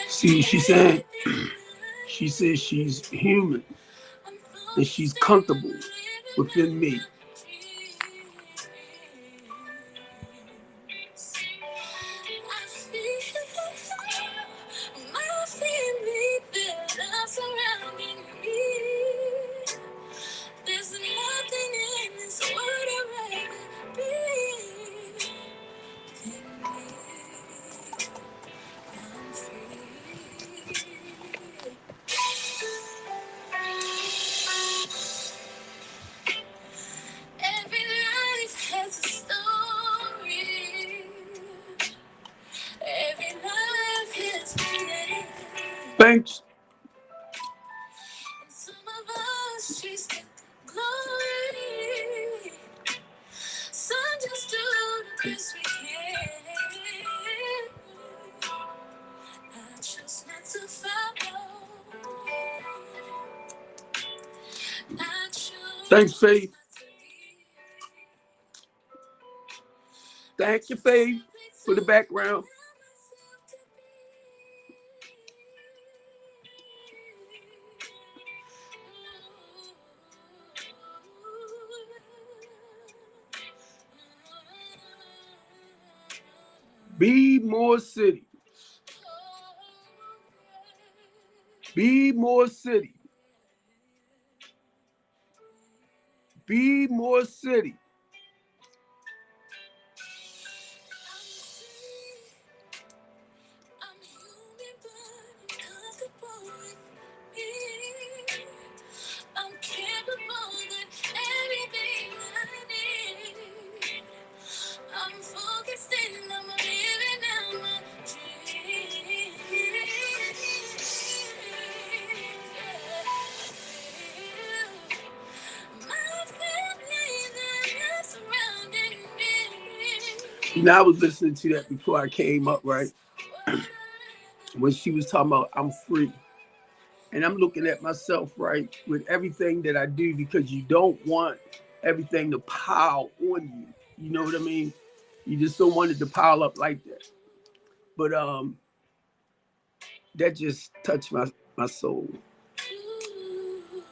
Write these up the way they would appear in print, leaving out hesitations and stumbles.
See, she said, she says she's human and she's comfortable within me. Thanks. Thanks, Faith. Thank you, Faith, for the background. Be more city. Be more city. Be more city. You know, I was listening to that before I came up, right? When she was talking about I'm free. And I'm looking at myself, right, with everything that I do, because you don't want everything to pile on you. You know what I mean? You just don't want it to pile up like that. But that just touched my soul.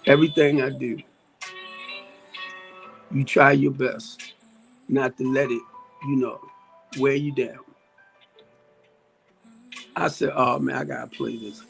Everything I do, you try your best not to let it, wear you down. I said, oh man, I gotta play this.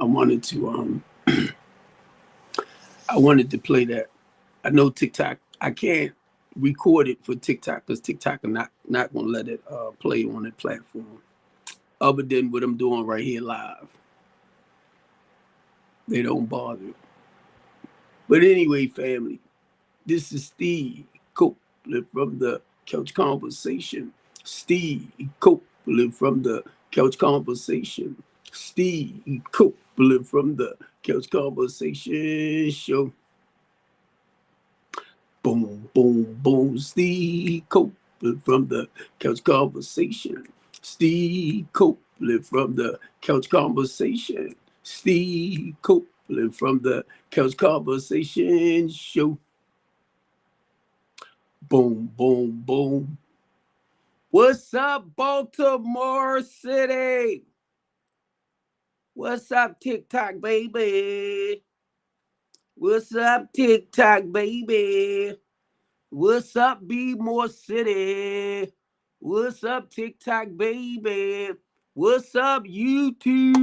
wanted to play that. I know TikTok, I can't record it for TikTok because TikTok are not gonna let it play on the platform other than what I'm doing right here live. They don't bother. But anyway, family, this is Steve Copeland from the Couch Conversation. Steve Copeland from the Couch Conversation. Steve Copeland from the Couch Conversation Show. Boom, boom, boom. Steve Copeland from the Couch Conversation. Steve Copeland from the Couch Conversation. Steve Copeland from the Couch Conversation Show. Boom, boom, boom. What's up, Baltimore City? What's up, TikTok, baby? What's up, TikTok, baby? What's up, B-More City? What's up, TikTok, baby? What's up, YouTube?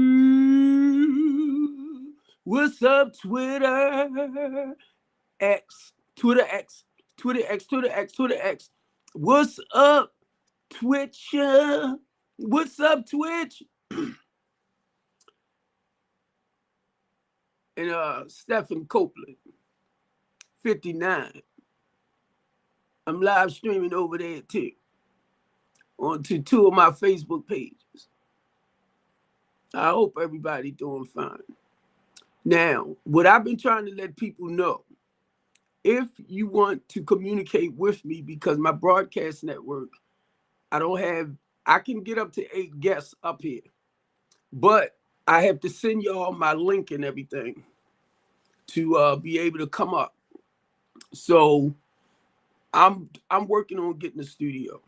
What's up, Twitter? X, Twitter X, Twitter X, Twitter X, Twitter X. What's up, Twitch? What's up, Twitch? And Stephen Copeland, 59. I'm live streaming over there too, onto 2 of my Facebook pages. I hope everybody doing fine. Now, what I've been trying to let people know, if you want to communicate with me, because my broadcast network, I can get up to 8 guests up here, but I have to send y'all my link and everything to be able to come up. So I'm working on getting a studio,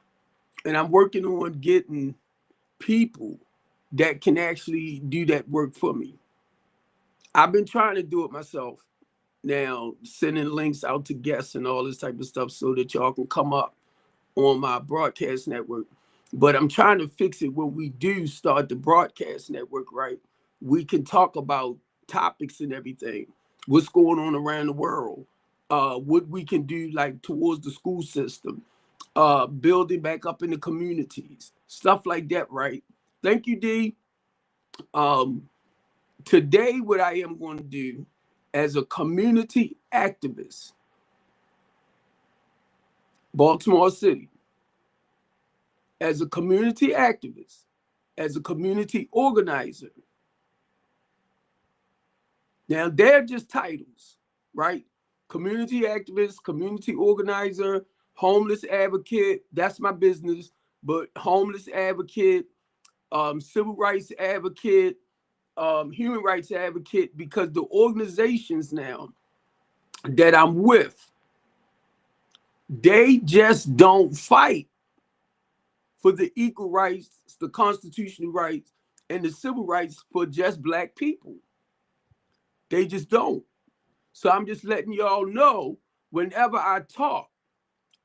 and I'm working on getting people that can actually do that work for me. I've been trying to do it myself now, sending links out to guests and all this type of stuff so that y'all can come up on my broadcast network. But I'm trying to fix it when we do start the broadcast network, right? We can talk about topics and everything, what's going on around the world, what we can do like towards the school system, building back up in the communities, stuff like that, right? Thank you, D. Today, what I am going to do as a community activist, Baltimore City, as a community activist, as a community organizer. Now, they're just titles, right? Community activist, community organizer, homeless advocate, that's my business, but homeless advocate, civil rights advocate, human rights advocate, because the organizations now that I'm with, they just don't fight for the equal rights, the constitutional rights, and the civil rights for just Black people. They just don't. So I'm just letting y'all know, whenever I talk,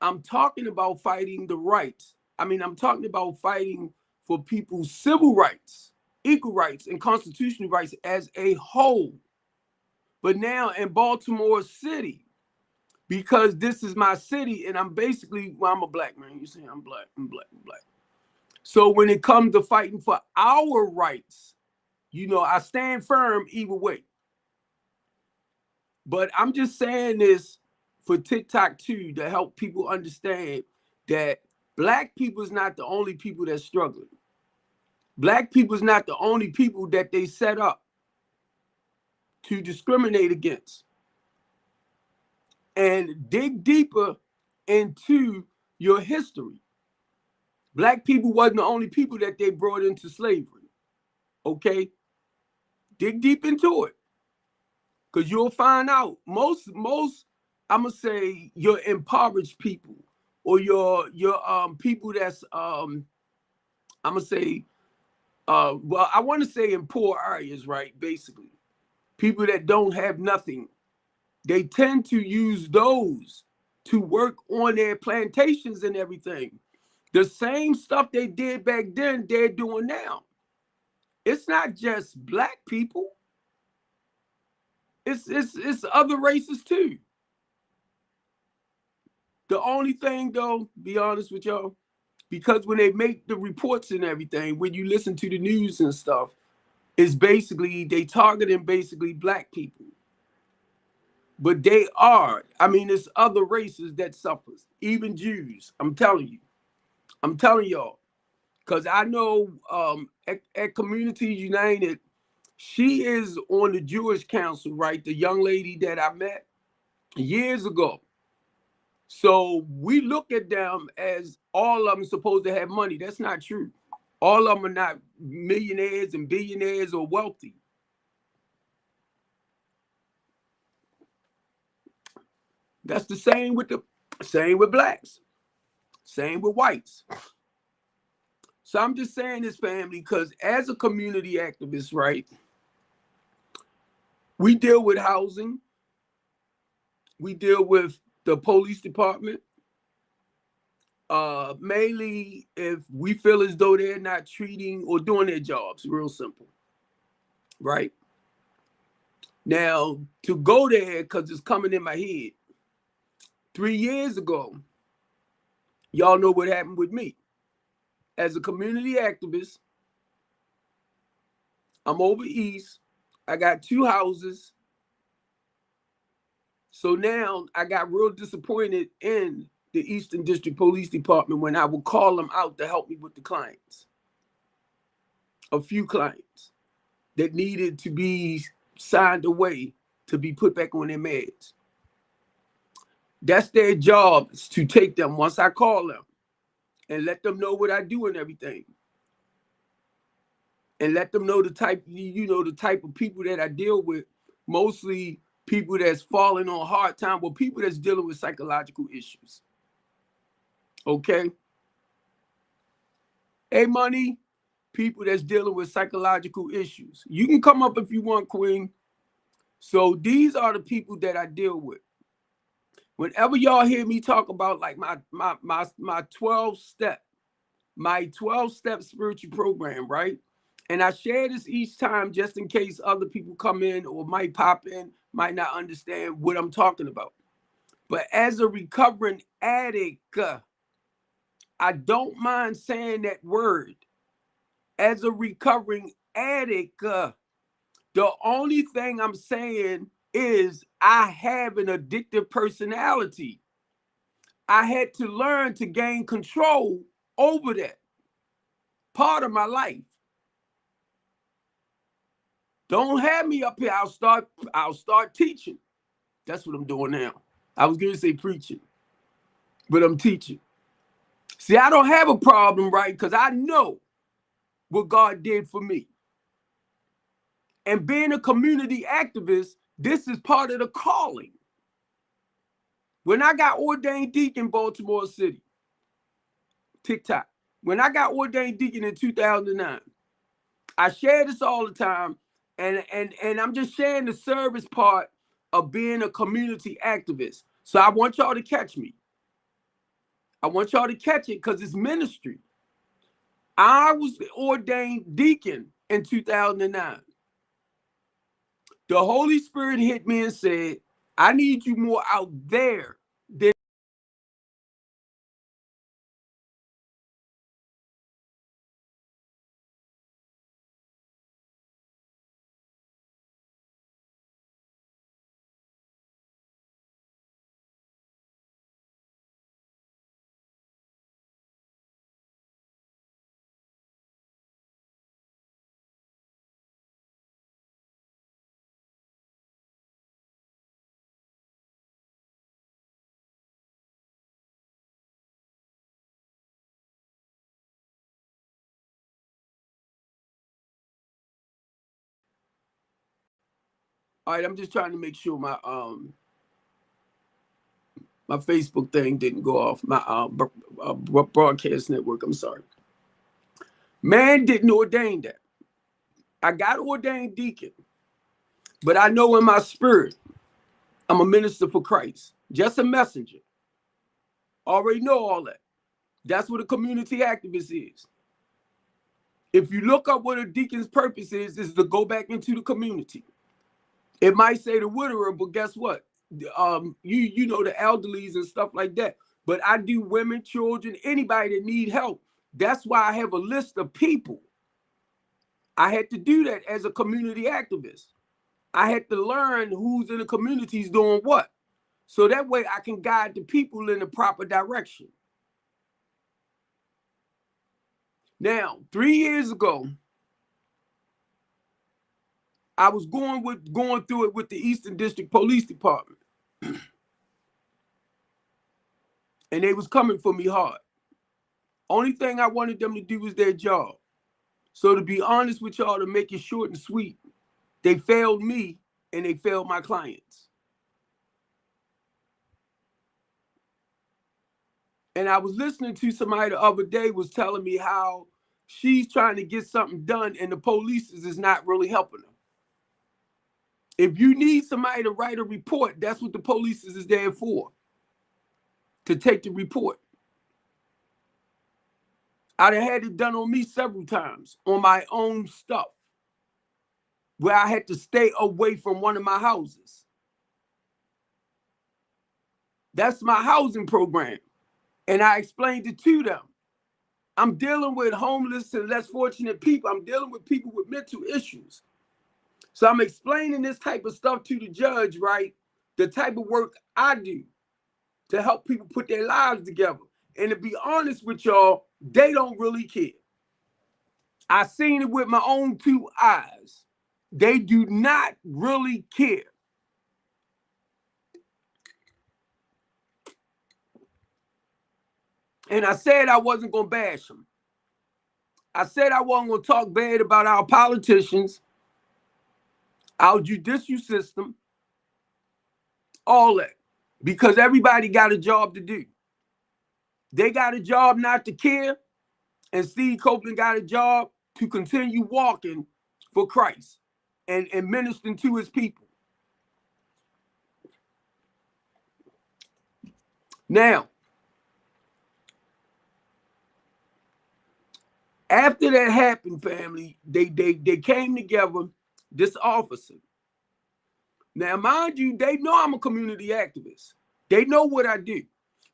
I'm talking about fighting the rights. I'm talking about fighting for people's civil rights, equal rights, and constitutional rights as a whole. But now in Baltimore City, because this is my city, and I'm basically, well, I'm a Black man. You say I'm Black, I'm Black, I'm Black. So when it comes to fighting for our rights, I stand firm either way. But I'm just saying this for TikTok too, to help people understand that Black people is not the only people that's struggling. Black people is not the only people that they set up to discriminate against. And dig deeper into your history. Black people wasn't the only people that they brought into slavery. Okay? Dig deep into it. Because you'll find out most, I'm going to say your impoverished people, or your people that's, I'm going to say, well, I want to say in poor areas, right? Basically, people that don't have nothing, they tend to use those to work on their plantations and everything. The same stuff they did back then, they're doing now. It's not just Black people. It's other races too. The only thing though, be honest with y'all, because when they make the reports and everything, when you listen to the news and stuff, it's basically they targeting basically black people. But they are, I mean, it's other races that suffers, even Jews. I'm telling y'all, because I know at Community United, she is on the Jewish Council, right? The young lady that I met years ago. So we look at them as all of them supposed to have money. That's not true. All of them are not millionaires and billionaires or wealthy. That's the same with blacks, same with whites. So I'm just saying this, family, because as a community activist, right, we deal with housing, we deal with the police department. Mainly if we feel as though they're not treating or doing their jobs, real simple, right? Now, to go there, because it's coming in my head, 3 years ago, y'all know what happened with me. As a community activist, I'm over east. I got 2 houses. So now I got real disappointed in the Eastern District Police Department when I would call them out to help me with the clients. A few clients that needed to be signed away to be put back on their meds. That's their job, is to take them once I call them and let them know what I do and everything. And let them know the type, the type of people that I deal with, mostly people that's falling on hard time, or people that's dealing with psychological issues. Okay? Hey, money, people that's dealing with psychological issues. You can come up if you want, Queen. So these are the people that I deal with. Whenever y'all hear me talk about like my 12-step, my 12-step spiritual program, right? And I share this each time just in case other people come in or might pop in, might not understand what I'm talking about. But as a recovering addict, I don't mind saying that word. As a recovering addict, the only thing I'm saying is I have an addictive personality. I had to learn to gain control over that part of my life. Don't have me up here. I'll start teaching. That's what I'm doing now. I was going to say preaching, but I'm teaching. See, I don't have a problem, right? Because I know what God did for me. And being a community activist, this is part of the calling. When I got ordained deacon in Baltimore City, TikTok, when I got ordained deacon in 2009, I share this all the time, and I'm just sharing the service part of being a community activist. So I want y'all to catch me. I want y'all to catch it because it's ministry. I was ordained deacon in 2009. The Holy Spirit hit me and said, I need you more out there than all right, I'm just trying to make sure my Facebook thing didn't go off. My broadcast network, I'm sorry. Man didn't ordain that. I got ordained deacon, but I know in my spirit, I'm a minister for Christ, just a messenger. Already know all that. That's what a community activist is. If you look up what a deacon's purpose is to go back into the community It might say the widower, but guess what? You know the elderlies and stuff like that. But I do women, children, anybody that need help. That's why I have a list of people. I had to do that as a community activist. I had to learn who's in the communities doing what. So that way I can guide the people in the proper direction. Now, 3 years ago, I was going through it with the Eastern District Police Department. And they was coming for me hard. Only thing I wanted them to do was their job. So to be honest with y'all, to make it short and sweet, they failed me and they failed my clients. And I was listening to somebody the other day was telling me how she's trying to get something done and the police is not really helping them. If you need somebody to write a report, that's what the police is there for, to take the report. I'd have had it done on me several times on my own stuff, where I had to stay away from one of my houses. That's my housing program. And I explained it to them. I'm dealing with homeless and less fortunate people. I'm dealing with people with mental issues. So I'm explaining this type of stuff to the judge, right? The type of work I do to help people put their lives together. And to be honest with y'all, they don't really care. I seen it with my own 2 eyes. They do not really care. And I said I wasn't going to bash them. I said I wasn't going to talk bad about our politicians, our judicial system, all that. Because everybody got a job to do. They got a job not to care, and Steve Copeland got a job to continue walking for Christ and ministering to his people. Now, after that happened, family, they came together, this officer. Now, mind you, they know I'm a community activist. They know what I do.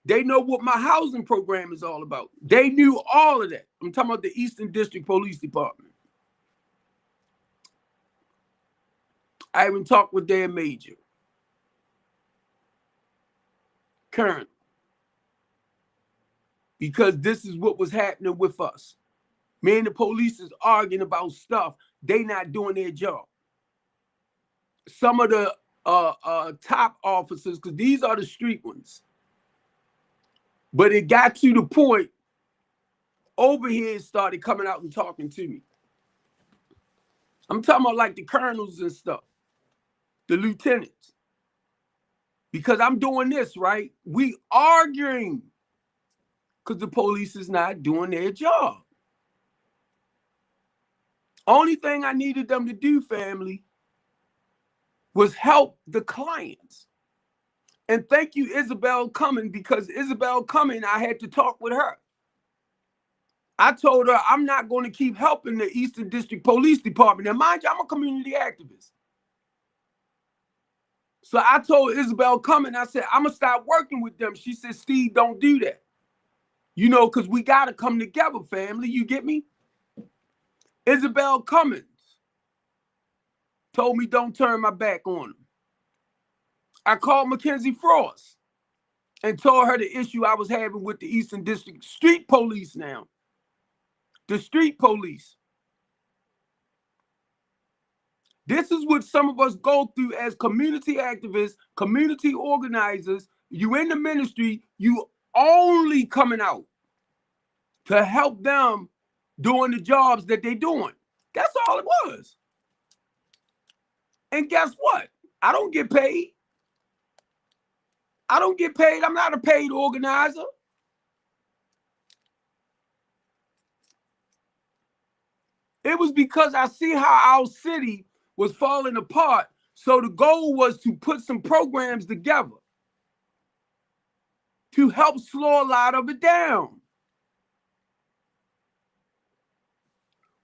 They know what my housing program is all about. They knew all of that. I'm talking about the Eastern District Police Department. I even talked with their major, Colonel, because this is what was happening with us. Me and the police is arguing about stuff. They not doing their job. Some of the top officers, because these are the street ones. But it got to the point, over here it started coming out and talking to me. I'm talking about like the colonels and stuff, the lieutenants. Because I'm doing this, right? We arguing because the police is not doing their job. Only thing I needed them to do, family, was help the clients. And thank you, Isabel Cumming, because Isabel Cumming, I had to talk with her. I told her I'm not going to keep helping the Eastern District Police Department. And mind you, I'm a community activist. So I told Isabel Cumming, I said, I'm going to start working with them. She said, Steve, don't do that. You know, because we got to come together, family. You get me? Isabel Cummings told me don't turn my back on them. I called Mackenzie Frost and told her the issue I was having with the Eastern District Street Police now. The street police. This is what some of us go through as community activists, community organizers. You in the ministry, you only coming out to help them doing the jobs that they're doing. That's all it was. And guess what? I don't get paid. I don't get paid. I'm not a paid organizer. It was because I see how our city was falling apart. So the goal was to put some programs together to help slow a lot of it down.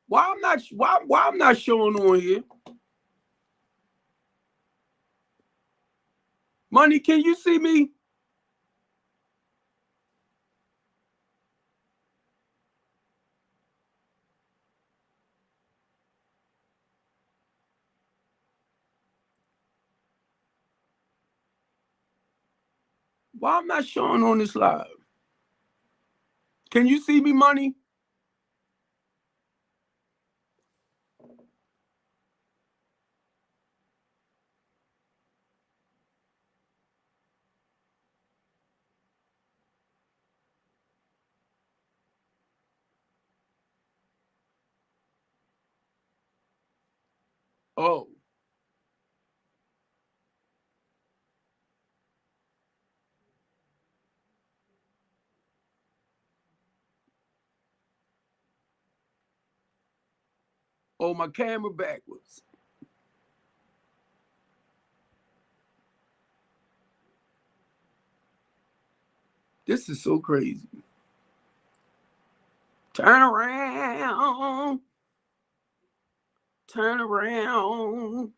Why I'm not showing on here? Money, can you see me? Why am I showing on this live? Can you see me, Money? Oh. Oh, my camera backwards. This is so crazy. Turn around. Turn around.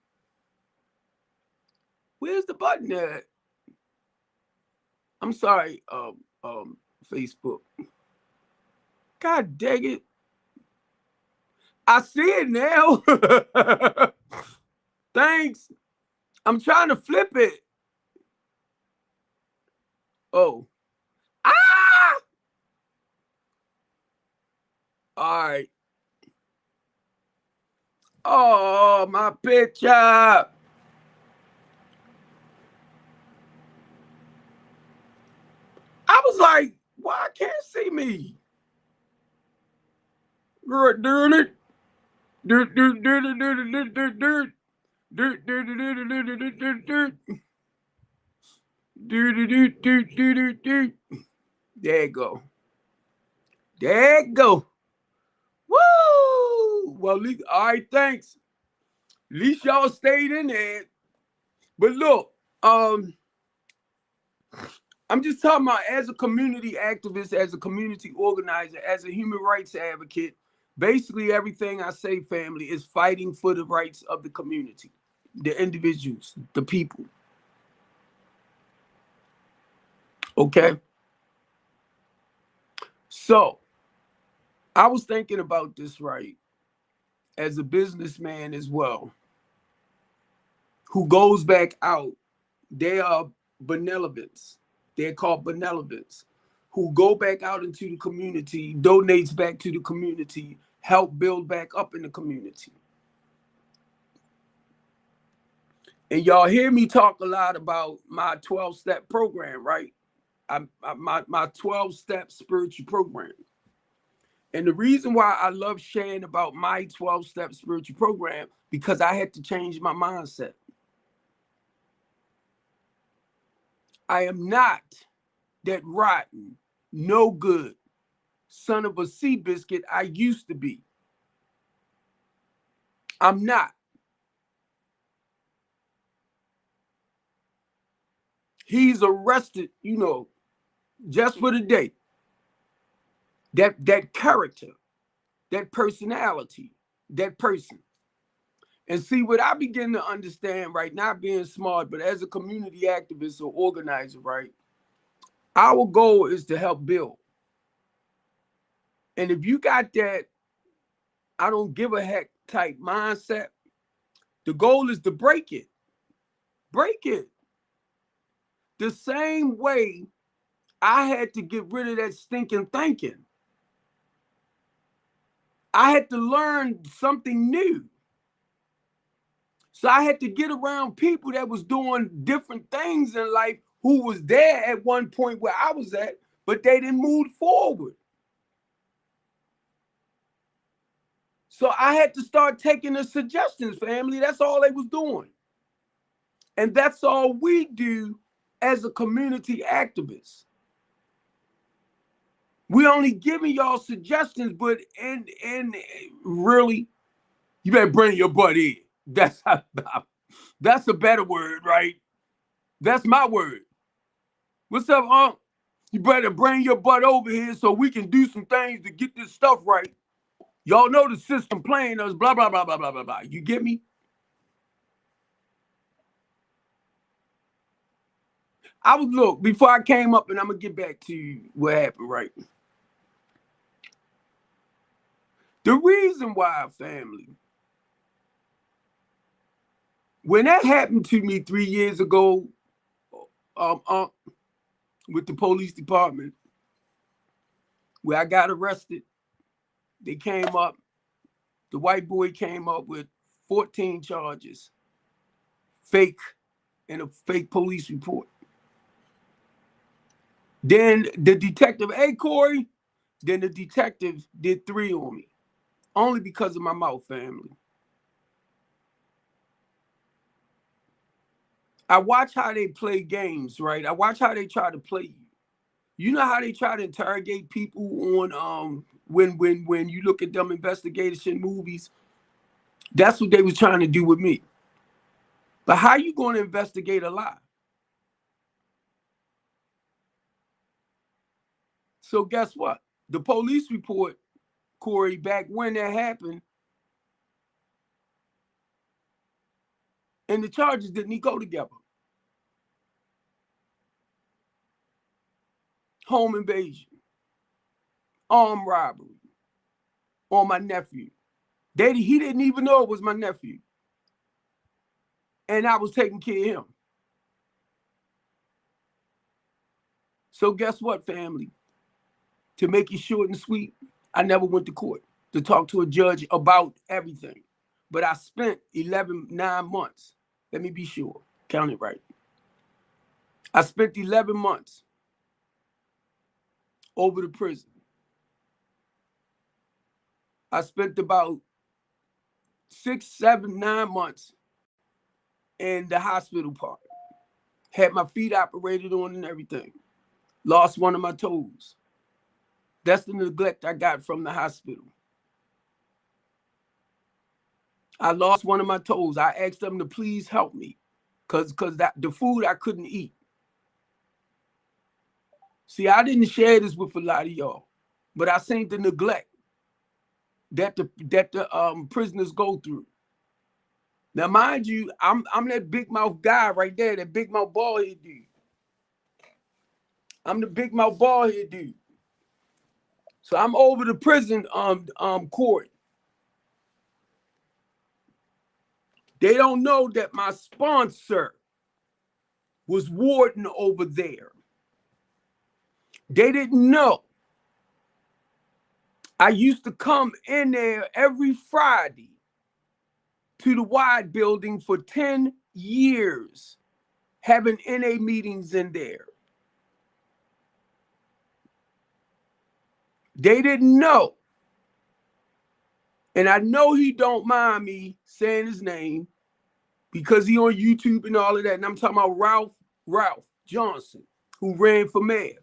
Where's the button at? I'm sorry, Facebook. God dang it. I see it now. Thanks. I'm trying to flip it. Oh. Ah! All right. Oh, my picture. I was like, why I can't see me? Girl, doing it. Dirt, dirt, dirt, dirt, dirt, dirt, dirt, dirt. Dirt, dirt, dirt, dirt, dirt, dirt, dirt, dirt. Dirt, dirt, dirt, dirt, dirt, dirt. There you go. There you go. Woo! Well, all right, thanks. At least y'all stayed in there. But look, I'm just talking about as a community activist, as a community organizer, as a human rights advocate. Basically, everything I say, family, is fighting for the rights of the community, the individuals, the people. Okay? So, I was thinking about this, right, as a businessman as well, who goes back out. They are benevolence. They're called benevolence, who go back out into the community, donates back to the community, help build back up in the community. And y'all hear me talk a lot about my 12-step program, right? My 12-step spiritual program. And the reason why I love sharing about my 12-step spiritual program, because I had to change my mindset. I am not that rotten, no good son of a sea biscuit I used to be. I'm not. He's arrested, just for the day. That character, that personality, that person. And see, what I begin to understand, right, not being smart, but as a community activist or organizer, right, our goal is to help build. And if you got that I don't give a heck type mindset, the goal is to break it. Break it. The same way I had to get rid of that stinking thinking. I had to learn something new. So I had to get around people that was doing different things in life, who was there at one point where I was at, but they didn't move forward. So I had to start taking the suggestions, family. That's all they was doing. And that's all we do as a community activist. We only giving y'all suggestions, but and really, you better bring your butt in. That's a better word, right? That's my word. What's up, Unc? You better bring your butt over here so we can do some things to get this stuff right. Y'all know the system playing us, blah, blah, blah, blah, blah, blah, blah. You get me? look, before I came up, and I'm gonna get back to what happened, right? The reason why, family, when that happened to me 3 years ago, with the police department, where I got arrested, they came up, the white boy came up with 14 charges, fake, and a fake police report. Then the detective, hey, Corey, then the detective did 3 on me, only because of my mouth, family. I watch how they play games, right? I watch how they try to play you. You know how they try to interrogate people on when you look at them investigation movies? That's what they was trying to do with me. But how you going to investigate a lie? So guess what? The police report, Corey, back when that happened, and the charges didn't go together. Home invasion, armed robbery on my nephew. He didn't even know it was my nephew. And I was taking care of him. So guess what, family? To make it short and sweet, I never went to court to talk to a judge about everything. But I spent 9 months. Let me be sure. Count it right. I spent 11 months over the prison. I spent about 6, 7, 9 months in the hospital part. Had my feet operated on and everything. Lost one of my toes. That's the neglect I got from the hospital. I lost one of my toes. I asked them to please help me because the food I couldn't eat. See, I didn't share this with a lot of y'all, but I seen the neglect that the prisoners go through. Now, mind you, I'm that big mouth guy right there, that big mouth bald head dude. I'm the big mouth bald head dude. So I'm over the prison court. They don't know that my sponsor was warden over there. They didn't know. I used to come in there every Friday to the Wide building for 10 years, having NA meetings in there. They didn't know. And I know he don't mind me saying his name because he on YouTube and all of that. And I'm talking about Ralph Johnson, who ran for mayor.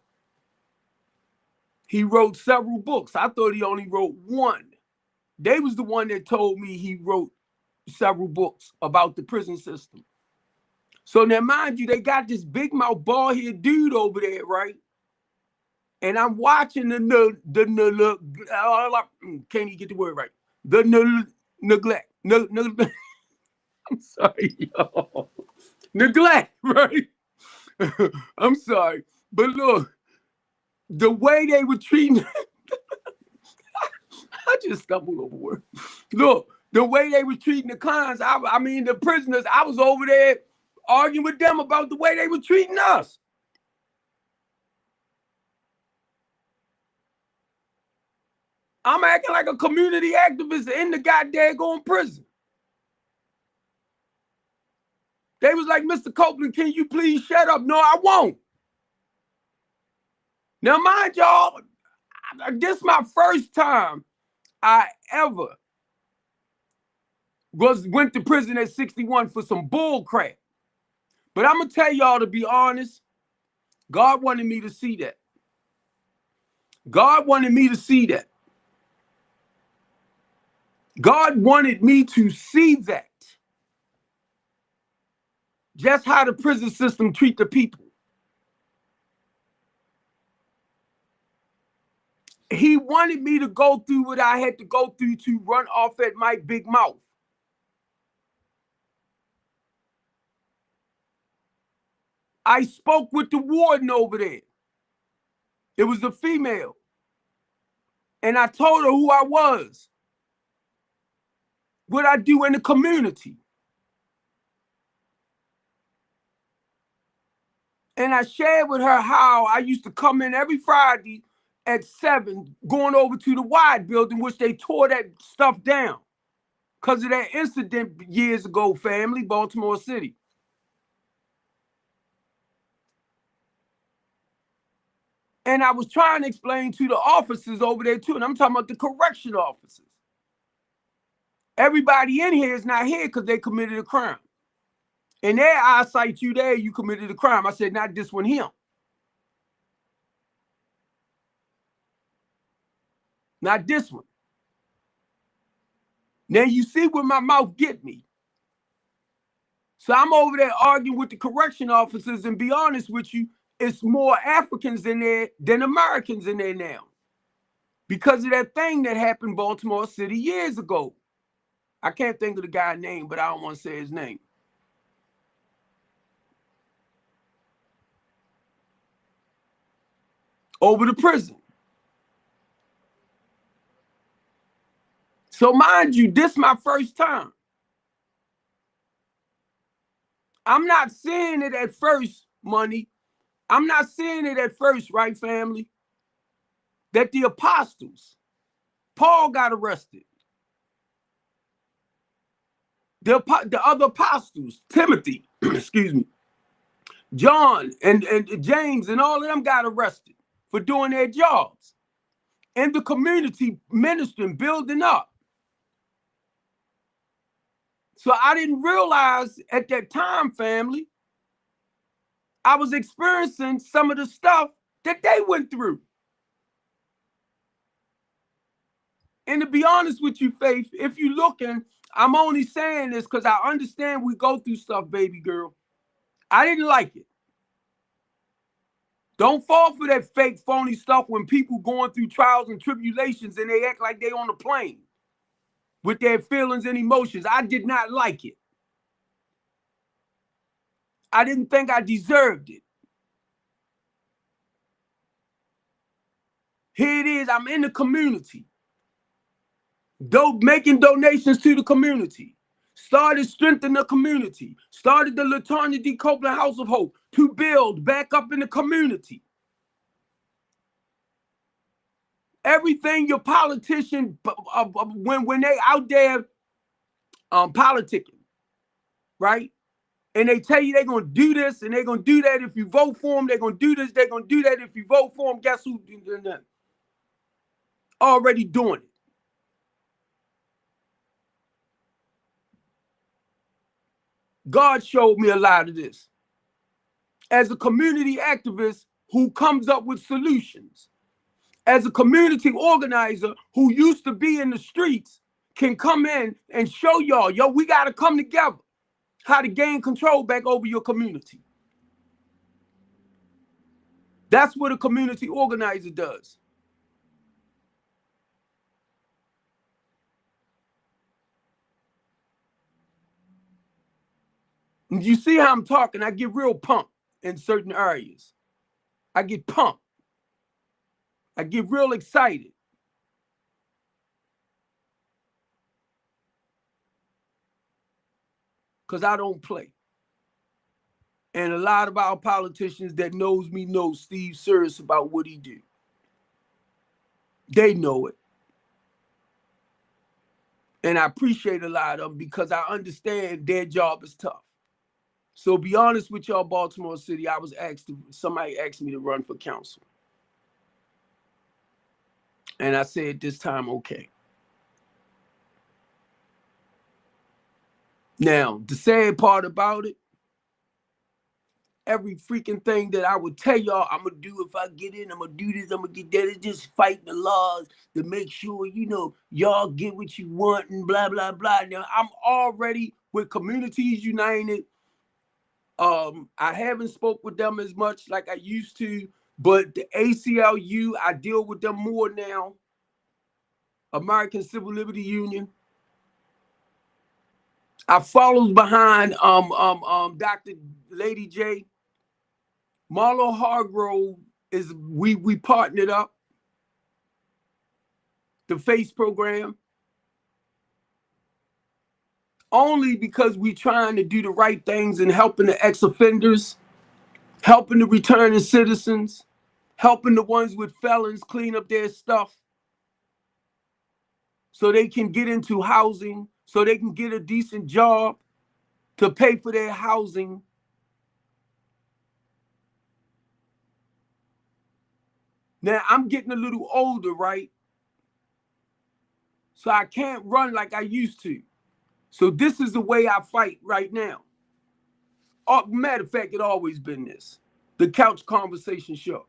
He wrote several books. I thought he only wrote one. They was the one that told me he wrote several books about the prison system. So now, mind you, they got this big mouth bald head dude over there, right? And I'm watching can't even get the word right. The neglect. I'm sorry, y'all. Neglect, right? I'm sorry. But look, the way they were treating, I just stumbled over words. Look, the way they were treating the clients, I mean, the prisoners, I was over there arguing with them about the way they were treating us. I'm acting like a community activist in the goddamn prison. They was like, Mr. Copeland, can you please shut up? No, I won't. Now, mind y'all, this is my first time I ever went to prison at 61 for some bull crap. But I'm going to tell y'all, to be honest, God wanted me to see that. God wanted me to see that. God wanted me to see that. Just how the prison system treat the people. He wanted me to go through what I had to go through to run off at my big mouth. I spoke with the warden over there. It was a female. And I told her who I was, what I do in the community. And I shared with her how I used to come in every Friday at 7, going over to the Wide building, which they tore that stuff down because of that incident years ago, family, Baltimore City. And I was trying to explain to the officers over there too, and I'm talking about the correction officers. Everybody in here is not here because they committed a crime. In their eyesight, you there, you committed a crime. I said, not this one, him. Not this one. Now you see where my mouth get me. So I'm over there arguing with the correction officers, and be honest with you, it's more Africans in there than Americans in there now. Because of that thing that happened in Baltimore City years ago. I can't think of the guy's name, but I don't want to say his name. Over the prison. So mind you, this is my first time. I'm not seeing it at first, Money. I'm not seeing it at first, right, family? That the apostles, Paul got arrested. The other apostles, Timothy, excuse me, John and James and all of them got arrested for doing their jobs in the community, ministering, building up. So I didn't realize at that time, family, I was experiencing some of the stuff that they went through. And to be honest with you, Faith, if you're looking, I'm only saying this because I understand we go through stuff, baby girl. I didn't like it. Don't fall for that fake, phony stuff when people going through trials and tribulations and they act like they on a plane with their feelings and emotions. I did not like it. I didn't think I deserved it. Here it is. I'm in the community. Making donations to the community. Started strengthening the community. Started the LaTonya D. Copeland House of Hope to build back up in the community. Everything your politician, when they out there politicking, right? And they tell you they're going to do this and they're going to do that if you vote for them. They're going to do this. They're going to do that if you vote for them. Guess who? Already doing it. God showed me a lot of this. As a community activist who comes up with solutions, as a community organizer who used to be in the streets, can come in and show y'all, yo, we got to come together how to gain control back over your community. That's what a community organizer does. You see how I'm talking? I get real pumped in certain areas. I get pumped. I get real excited. Because I don't play. And a lot of our politicians that knows me know Steve serious about what he do. They know it. And I appreciate a lot of them because I understand their job is tough. So be honest with y'all, Baltimore City, I was somebody asked me to run for council. And I said this time, okay. Now, the sad part about it, every freaking thing that I would tell y'all I'm going to do if I get in, I'm going to do this, I'm going to get that, it's just fighting the laws to make sure, y'all get what you want and blah, blah, blah. Now, I'm already with Communities United. I haven't spoke with them as much like I used to, but the ACLU, I deal with them more now. American Civil Liberty Union. I follows behind Dr. Lady J. Marlo Hargrove is, we partnered up. The FACE program. Only because we trying to do the right things and helping the ex-offenders, helping the returning citizens, helping the ones with felons clean up their stuff so they can get into housing, so they can get a decent job to pay for their housing. Now, I'm getting a little older, right? So I can't run like I used to. So this is the way I fight right now. Matter of fact, it always been this. The Couch Conversation Show.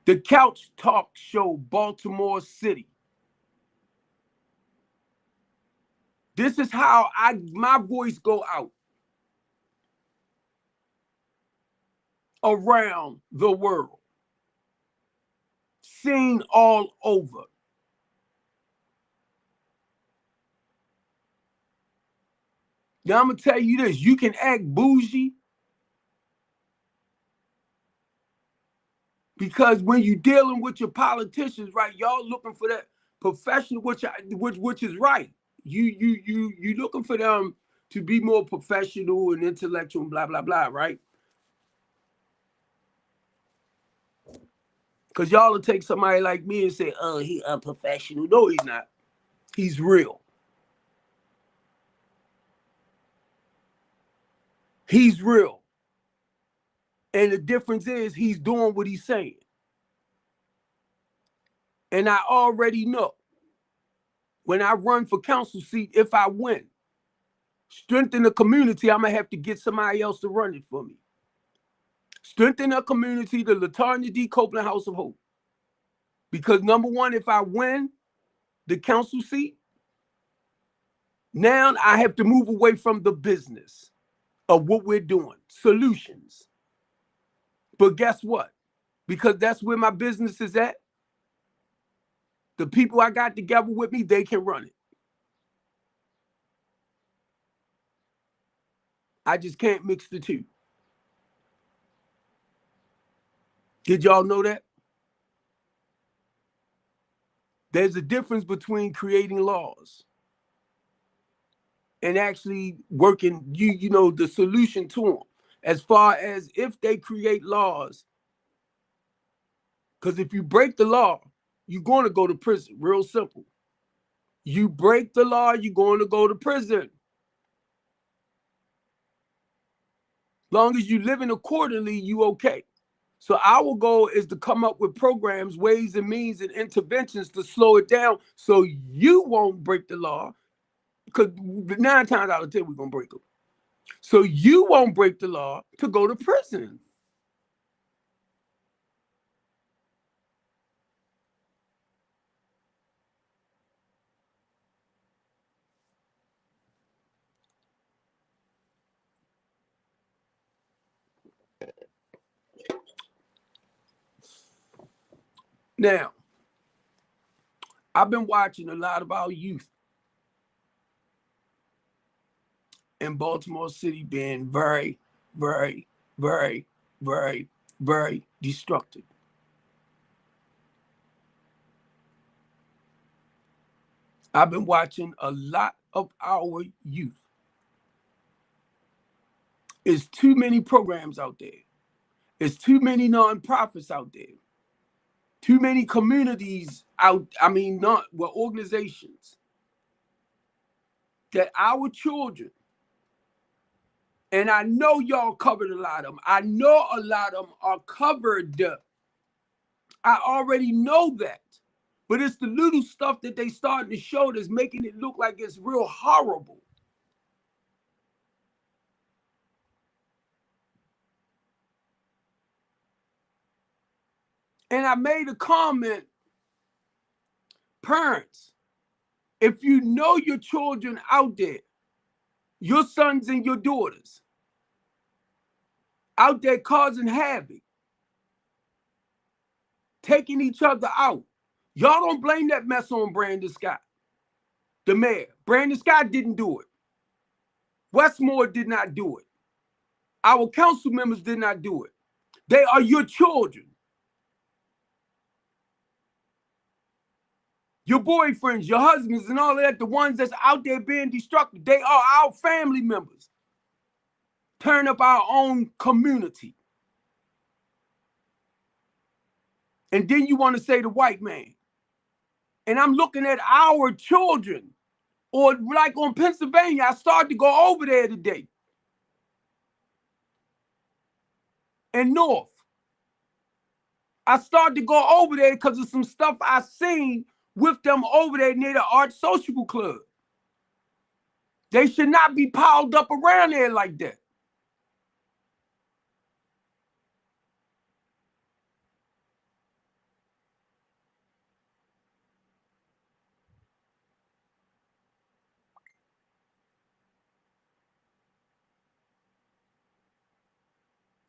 The Couch Talk Show, Baltimore City. This is how my voice go out around the world. Seen all over. Now I'm gonna tell you this, you can act bougie because when you're dealing with your politicians, right, y'all looking for that professional, which is right. You looking for them to be more professional and intellectual and blah, blah, blah, right? Because y'all will take somebody like me and say, oh, he unprofessional. No, he's not. He's real. He's real. And the difference is he's doing what he's saying. And I already know when I run for council seat, if I win, strengthen the community, I'm going to have to get somebody else to run it for me. Strengthen the community, the LaTanya D. Copeland House of Hope. Because number one, if I win the council seat, now I have to move away from the business of what we're doing, solutions. But guess what? Because that's where my business is at, the people I got together with me, they can run it. I just can't mix the two. Did y'all know that? There's a difference between creating laws and actually working, you know, the solution to them. As far as if they create laws, because if you break the law, you're going to go to prison. Real simple. You break the law, you're going to go to prison. Long as you living accordingly, you okay. So our goal is to come up with programs, ways and means and interventions to slow it down so you won't break the law, because 9 times out of 10 we're going to break them. So you won't break the law to go to prison. Now, I've been watching a lot of our youth in Baltimore City being very, very, very, very, very destructive. I've been watching a lot of our youth. There's too many programs out there. There's too many nonprofits out there. Too many communities out, organizations that our children, and I know y'all covered a lot of them. I know a lot of them are covered. I already know that. But it's the little stuff that they starting to show that's making it look like it's real horrible. And I made a comment, parents, if you know your children out there, your sons and your daughters, out there causing havoc, taking each other out, y'all don't blame that mess on Brandon Scott, the mayor. Brandon Scott didn't do it. Westmore did not do it. Our council members did not do it. They are your children. Your boyfriends, your husbands, and all that, the ones that's out there being destructive, they are our family members. Turn up our own community. And then you want to say the white man. And I'm looking at our children. Or like on Pennsylvania, I started to go over there today. And North. I started to go over there because of some stuff I seen with them over there near the Art Social Club. They should not be piled up around there like that.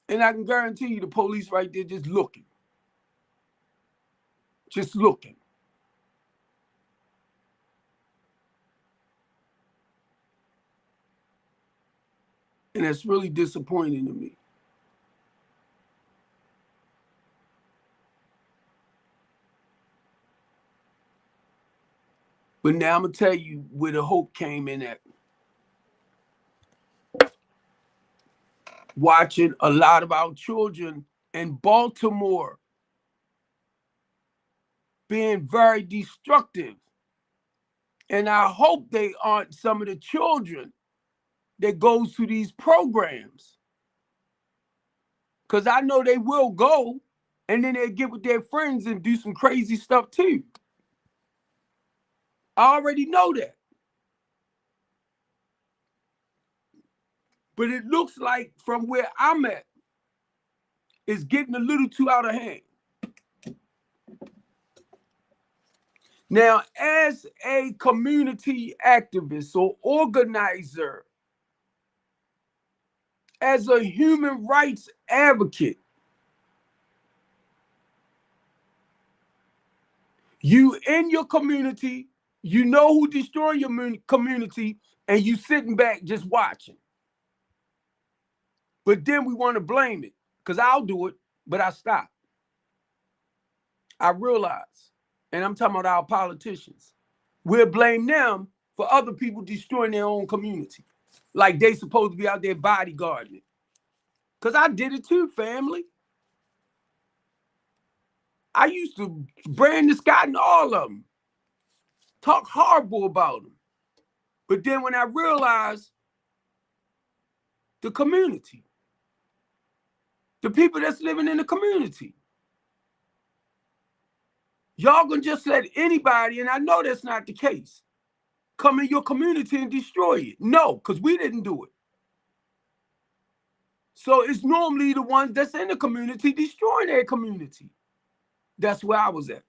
And I can guarantee you the police right there just looking. Just looking. And that's really disappointing to me. But now I'm going to tell you where the hope came in at. Watching a lot of our children in Baltimore being very destructive. And I hope they aren't some of the children that goes to these programs. Because I know they will go and then they'll get with their friends and do some crazy stuff too. I already know that. But it looks like from where I'm at, it's getting a little too out of hand. Now, as a community activist or organizer, as a human rights advocate, you in your community, you know who destroying your community, and you sitting back just watching. But then we want to blame it, because I'll do it, but I stop. I realize, and I'm talking about our politicians, we'll blame them for other people destroying their own community. Like they supposed to be out there bodyguarding it. Because I did it too, family. I used to brand this guy and all of them. Talk horrible about them. But then when I realized the community, the people that's living in the community, y'all gonna just let anybody, and I know that's not the case, come in your community and destroy it. No, because we didn't do it. So it's normally the ones that's in the community destroying their community. That's where I was at.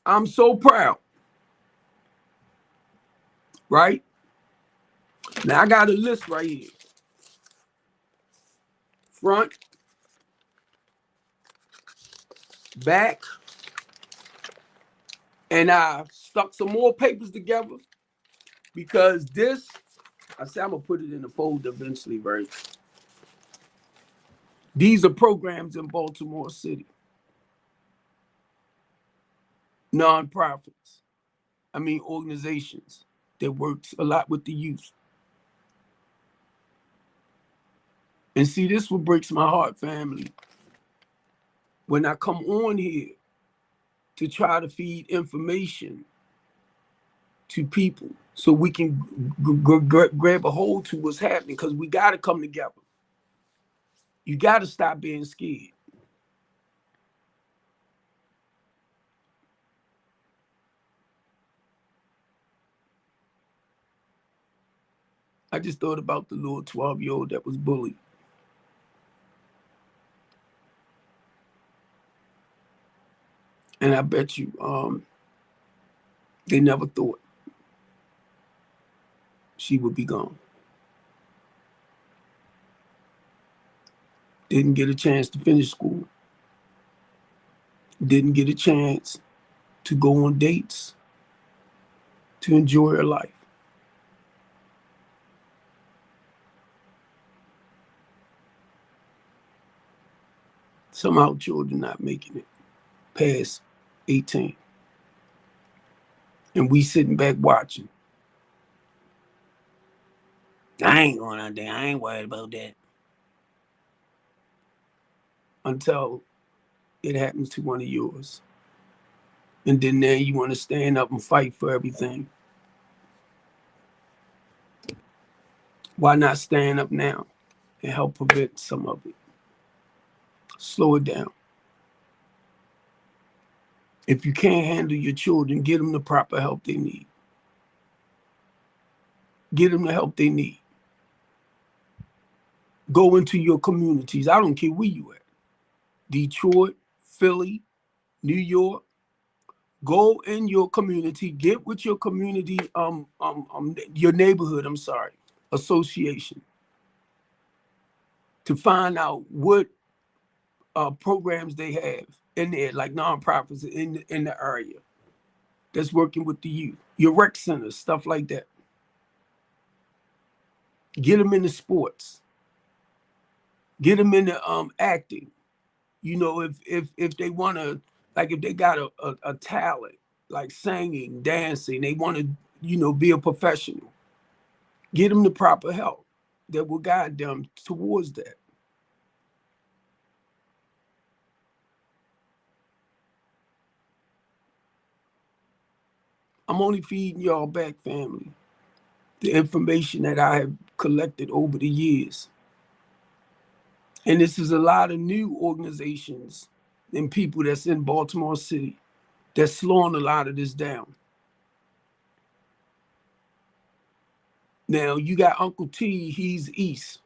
I'm so proud. Right? Now I got a list right here. Front, back, and I stuck some more papers together because this, I said I'm gonna put it in a folder eventually, right? These are programs in Baltimore City. Non-profits. Organizations that works a lot with the youth. And see, this what breaks my heart, family. When I come on here to try to feed information to people so we can grab a hold to what's happening, because we got to come together. You got to stop being scared. I just thought about the little 12-year-old that was bullied. And I bet you they never thought she would be gone. Didn't get a chance to finish school. Didn't get a chance to go on dates. to enjoy her life. Somehow children not making it past 18. And we sitting back watching. I ain't going out there. I ain't worried about that. Until it happens to one of yours. And then you want to stand up and fight for everything. Why not stand up now and help prevent some of it? Slow it down. If you can't handle your children, get them the proper help they need. Get them the help they need. Go into your communities. I don't care where you at. Detroit, Philly, New York. Go in your community. Get with your community, your neighborhood, association, to find out what programs they have in there, like nonprofits in the area that's working with the youth. Your rec centers, stuff like that. Get them into sports. Get them into acting. You know, if they want to, like if they got a talent, like singing, dancing, they want to, be a professional. Get them the proper help that will guide them towards that. I'm only feeding y'all back, family, the information that I have collected over the years. And this is a lot of new organizations and people that's in Baltimore City that's slowing a lot of this down. Now, you got Uncle T, he's east.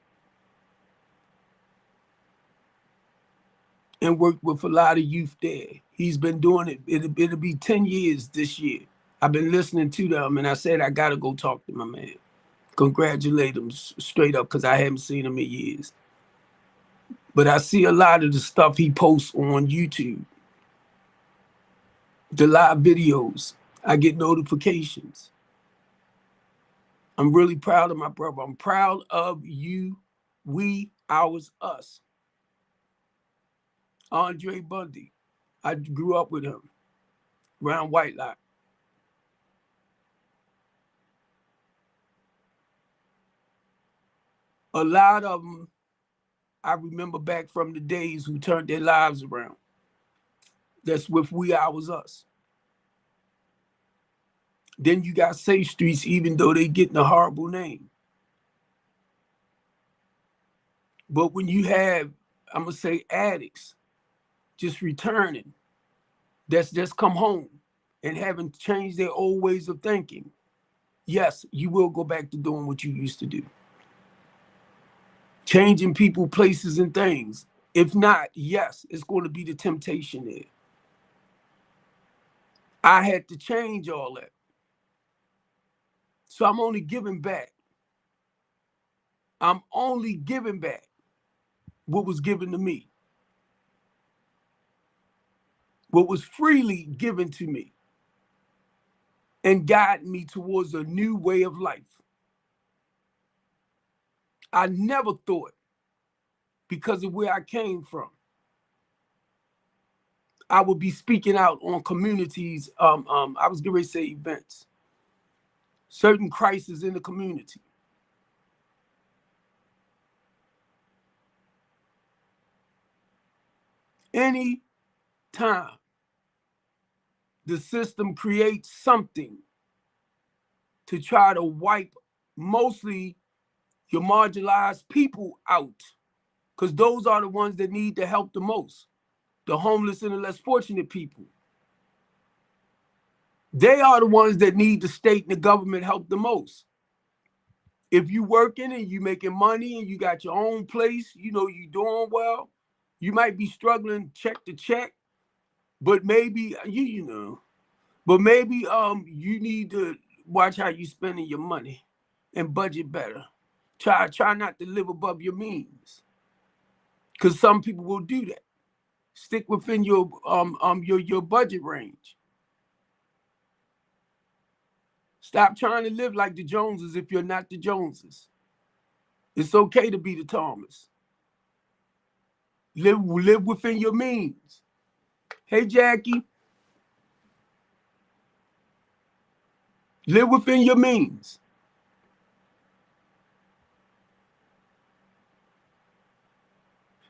And worked with a lot of youth there. He's been doing it. It'll be 10 years this year. I've been listening to them, and I said, I got to go talk to my man. Congratulate him straight up, because I haven't seen him in years. But I see a lot of the stuff he posts on YouTube. The live videos. I get notifications. I'm really proud of my brother. I'm proud of you, we, ours, us. Andre Bundy. I grew up with him around White Lot. A lot of them I remember back from the days who turned their lives around. That's with we, ours, us. Then you got Safe Streets, even though they getting a horrible name. But when you have, I'm going to say, addicts just returning, that's just come home and haven't changed their old ways of thinking, yes, you will go back to doing what you used to do. Changing people, places, and things. If not, yes, it's going to be the temptation there. I had to change all that. So I'm only giving back. I'm only giving back what was given to me, what was freely given to me, and guiding me towards a new way of life. I never thought, because of where I came from, I would be speaking out on communities. I was getting ready to say events, certain crises in the community. Any time the system creates something to try to wipe mostly your marginalized people out, because those are the ones that need the help the most, the homeless and the less fortunate people. They are the ones that need the state and the government help the most. If you working and you making money and you got your own place, you doing well, you might be struggling check to check, but maybe but maybe you need to watch how you spending your money and budget better. Try not to live above your means, because some people will do that. Stick within your budget range. Stop trying to live like the Joneses if you're not the Joneses. It's okay to be the Thomas. Live within your means. Hey, Jackie. Live within your means.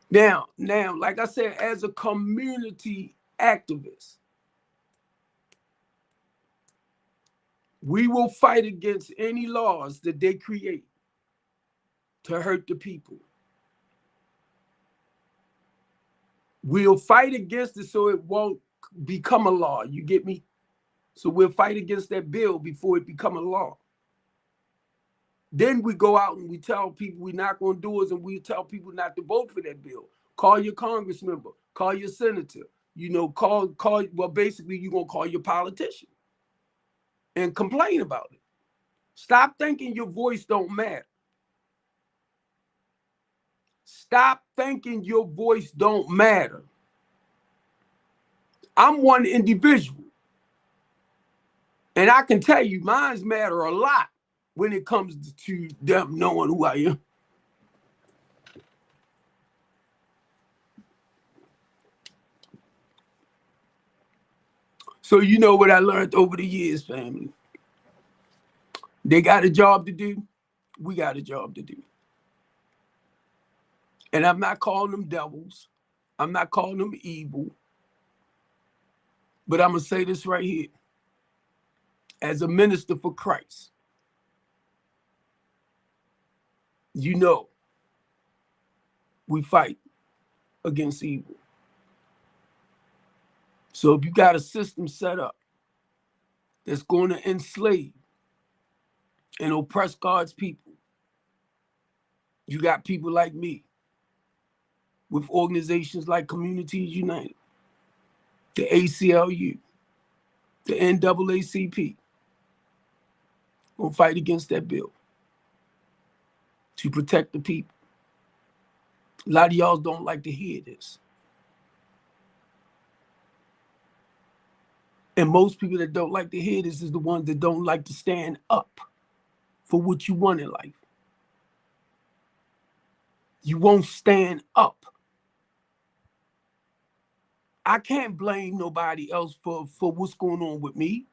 Now, like I said, as a community activist, we will fight against any laws that they create to hurt the people. We'll fight against it so it won't become a law. You get me? So we'll fight against that bill before it become a law. Then we go out and we tell people we're not going to do it, and we tell people not to vote for that bill. Call your congress member, call your senator, well, basically you're going to call your politician and complain about it. Stop thinking your voice don't matter. Stop thinking your voice don't matter. I'm one individual, and I can tell you mines matter a lot when it comes to them knowing who I am. So you know what I learned over the years, family. They got a job to do. We got a job to do. And I'm not calling them devils. I'm not calling them evil. But I'm going to say this right here. As a minister for Christ, you know, we fight against evil. So if you got a system set up that's going to enslave and oppress God's people, you got people like me with organizations like Communities United, the ACLU, the NAACP, will fight against that bill to protect the people. A lot of y'all don't like to hear this. And most people that don't like to hear this is the ones that don't like to stand up for what you want in life. You won't stand up. I can't blame nobody else for what's going on with me.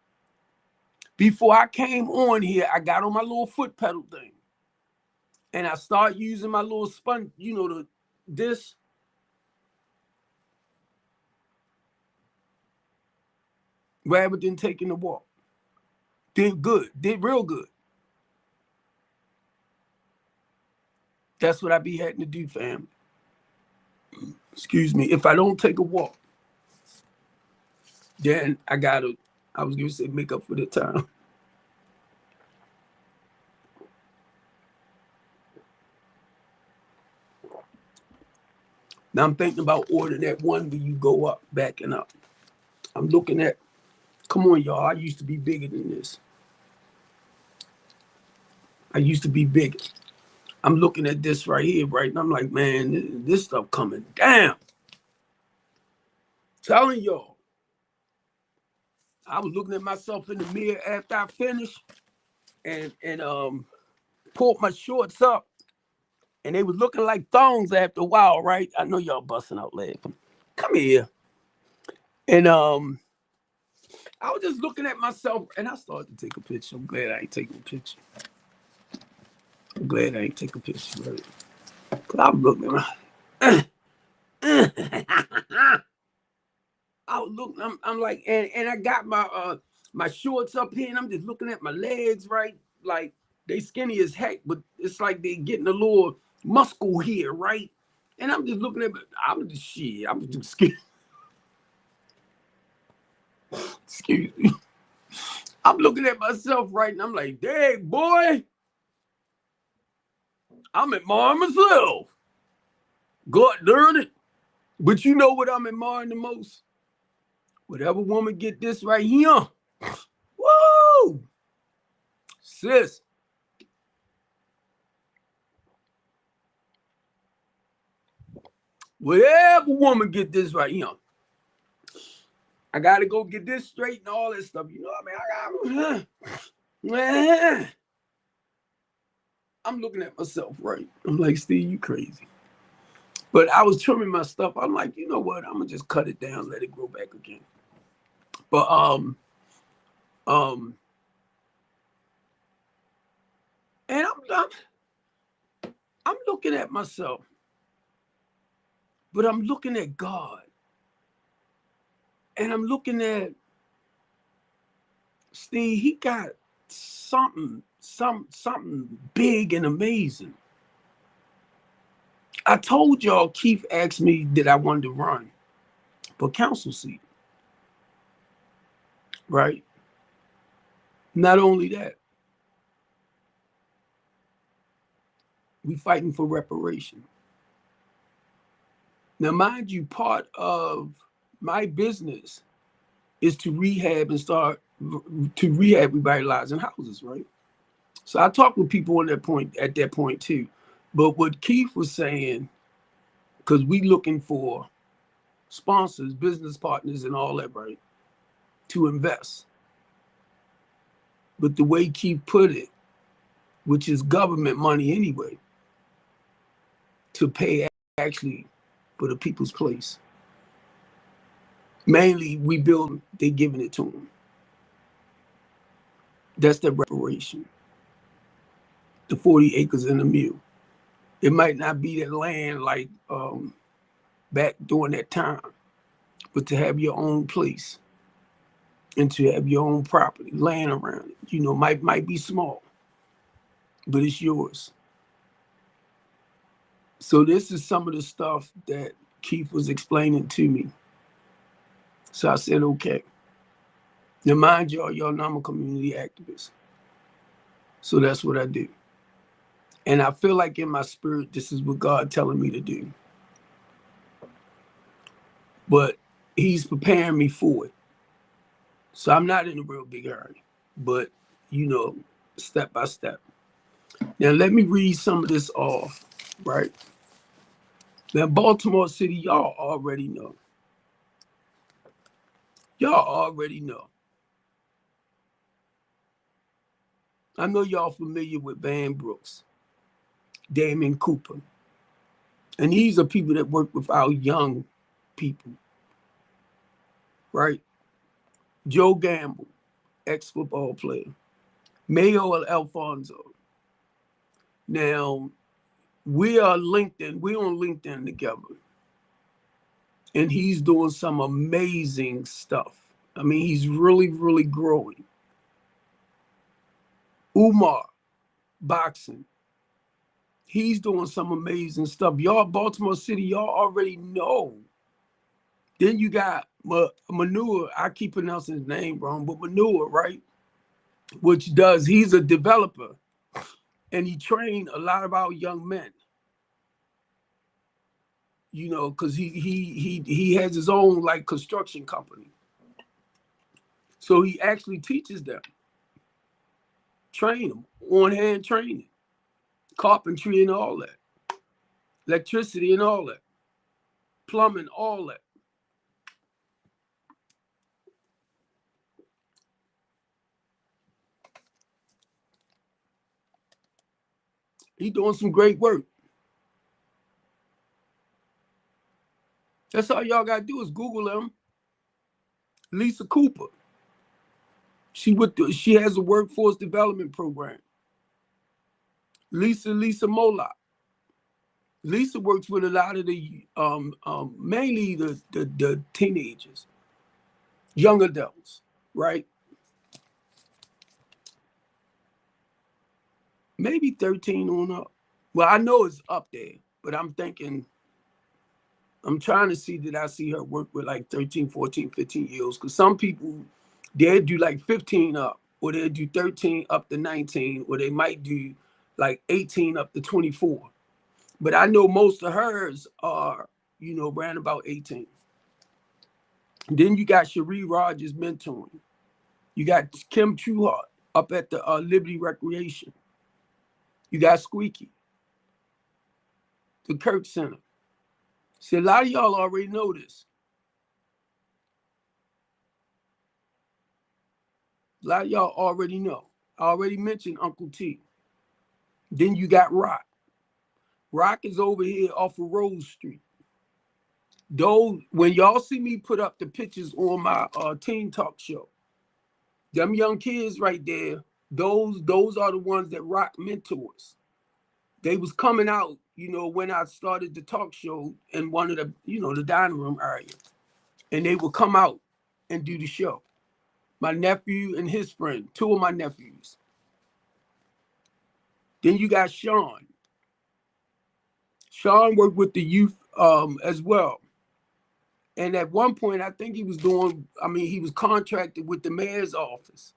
Before I came on here, I got on my little foot pedal thing. And I start using my little sponge, this. Rather than taking a walk. Did good. Did real good. That's what I be having to do, fam. Excuse me. If I don't take a walk, then I was going to say make up for the time. Now I'm thinking about ordering that one where you go up, backing up. I'm looking at, come on, y'all. I used to be bigger than this. I used to be bigger. I'm looking at this right here, right? And I'm like, man, this stuff coming down. Telling y'all. I was looking at myself in the mirror after I finished and pulled my shorts up. And they was looking like thongs after a while, right? I know y'all busting out laughing. Come here. And I was just looking at myself, and I started to take a picture. I'm glad I ain't taking a picture. Right? Cause I was looking at I was looking. I'm like, and I got my shorts up here, and I'm just looking at my legs, right? Like they skinny as heck, but it's like they getting a little muscle here, right? And I'm just looking at, I'm just skinny. Excuse me. I'm looking at myself, right? And I'm like, dang, boy, I'm admiring myself. God darn it. But you know what I'm admiring the most? Whatever woman get this right here. Woo! Sis. Whatever woman get this right here. I got to go get this straight and all that stuff. You know what I mean? Man, I'm looking at myself, right? I'm like, Steve, you crazy. But I was trimming my stuff. I'm like, you know what? I'm gonna just cut it down, let it grow back again. But um, and I'm looking at myself, but I'm looking at God, and I'm looking at Steve. He got something big and amazing. I told y'all Keith asked me that I wanted to run for council seat, right? Not only that, we fighting for reparation. Now, mind you, part of my business is to rehab and start to rehab revitalizing houses, right? So I talked with people on that point at that point too. But what Keith was saying, because we looking for sponsors, business partners, and all that, right, to invest. But the way Keith put it, which is government money anyway, to pay actually for the people's place. Mainly, we build, they giving it to them. That's the reparation. The 40 acres and a mule. It might not be that land like back during that time, but to have your own place and to have your own property, land around it, you know, might be small, but it's yours. So this is some of the stuff that Keith was explaining to me. So I said, okay. Now mind y'all know I'm a community activist. So that's what I do. And I feel like in my spirit, this is what God telling me to do. But he's preparing me for it. So I'm not in a real big hurry, but you know, step by step. Now let me read some of this off, right? Now Baltimore City, y'all already know. Y'all already know. I know y'all familiar with Van Brooks, Damon Cooper. And these are people that work with our young people, right? Joe Gamble, ex-football player. Mayo Alfonso. Now, we are LinkedIn. We're on LinkedIn together. And he's doing some amazing stuff. I mean, he's really, really growing. Umar, boxing. He's doing some amazing stuff. Y'all, Baltimore City, y'all already know. Then you got Manure. I keep pronouncing his name wrong, but Manure, right? Which does, he's a developer. And he trained a lot of our young men. You know, because he has his own like construction company. So he actually teaches them, train them, on-hand training, carpentry and all that, electricity and all that, plumbing, all that. He's doing some great work. That's all y'all gotta do is Google him. Lisa Cooper. She has a workforce development program. Lisa Moloch. Lisa works with a lot of the mainly the teenagers, young adults, right? Maybe 13 on up. Well, I know it's up there, but I'm trying to see that I see her work with like 13, 14, 15-year-olds. Because some people, they'll do like 15 up, or they'll do 13 up to 19, or they might do like 18 up to 24. But I know most of hers are, you know, around about 18. Then you got Cherie Rogers mentoring. You got Kim Trueheart up at the Liberty Recreation. You got Squeaky, the Kirk Center. See, a lot of y'all already know this. A lot of y'all already know. I already mentioned Uncle T. Then you got Rock. Rock is over here off of Rose Street. Those, when y'all see me put up the pictures on my Teen Talk show, them young kids right there, those are the ones that Rock mentors. They was coming out, you know, when I started the talk show in one of the, you know, the dining room area. And they would come out and do the show. My nephew and his friend, two of my nephews. Then you got Sean. Sean worked with the youth as well. And at one point, I think he was he was contracted with the mayor's office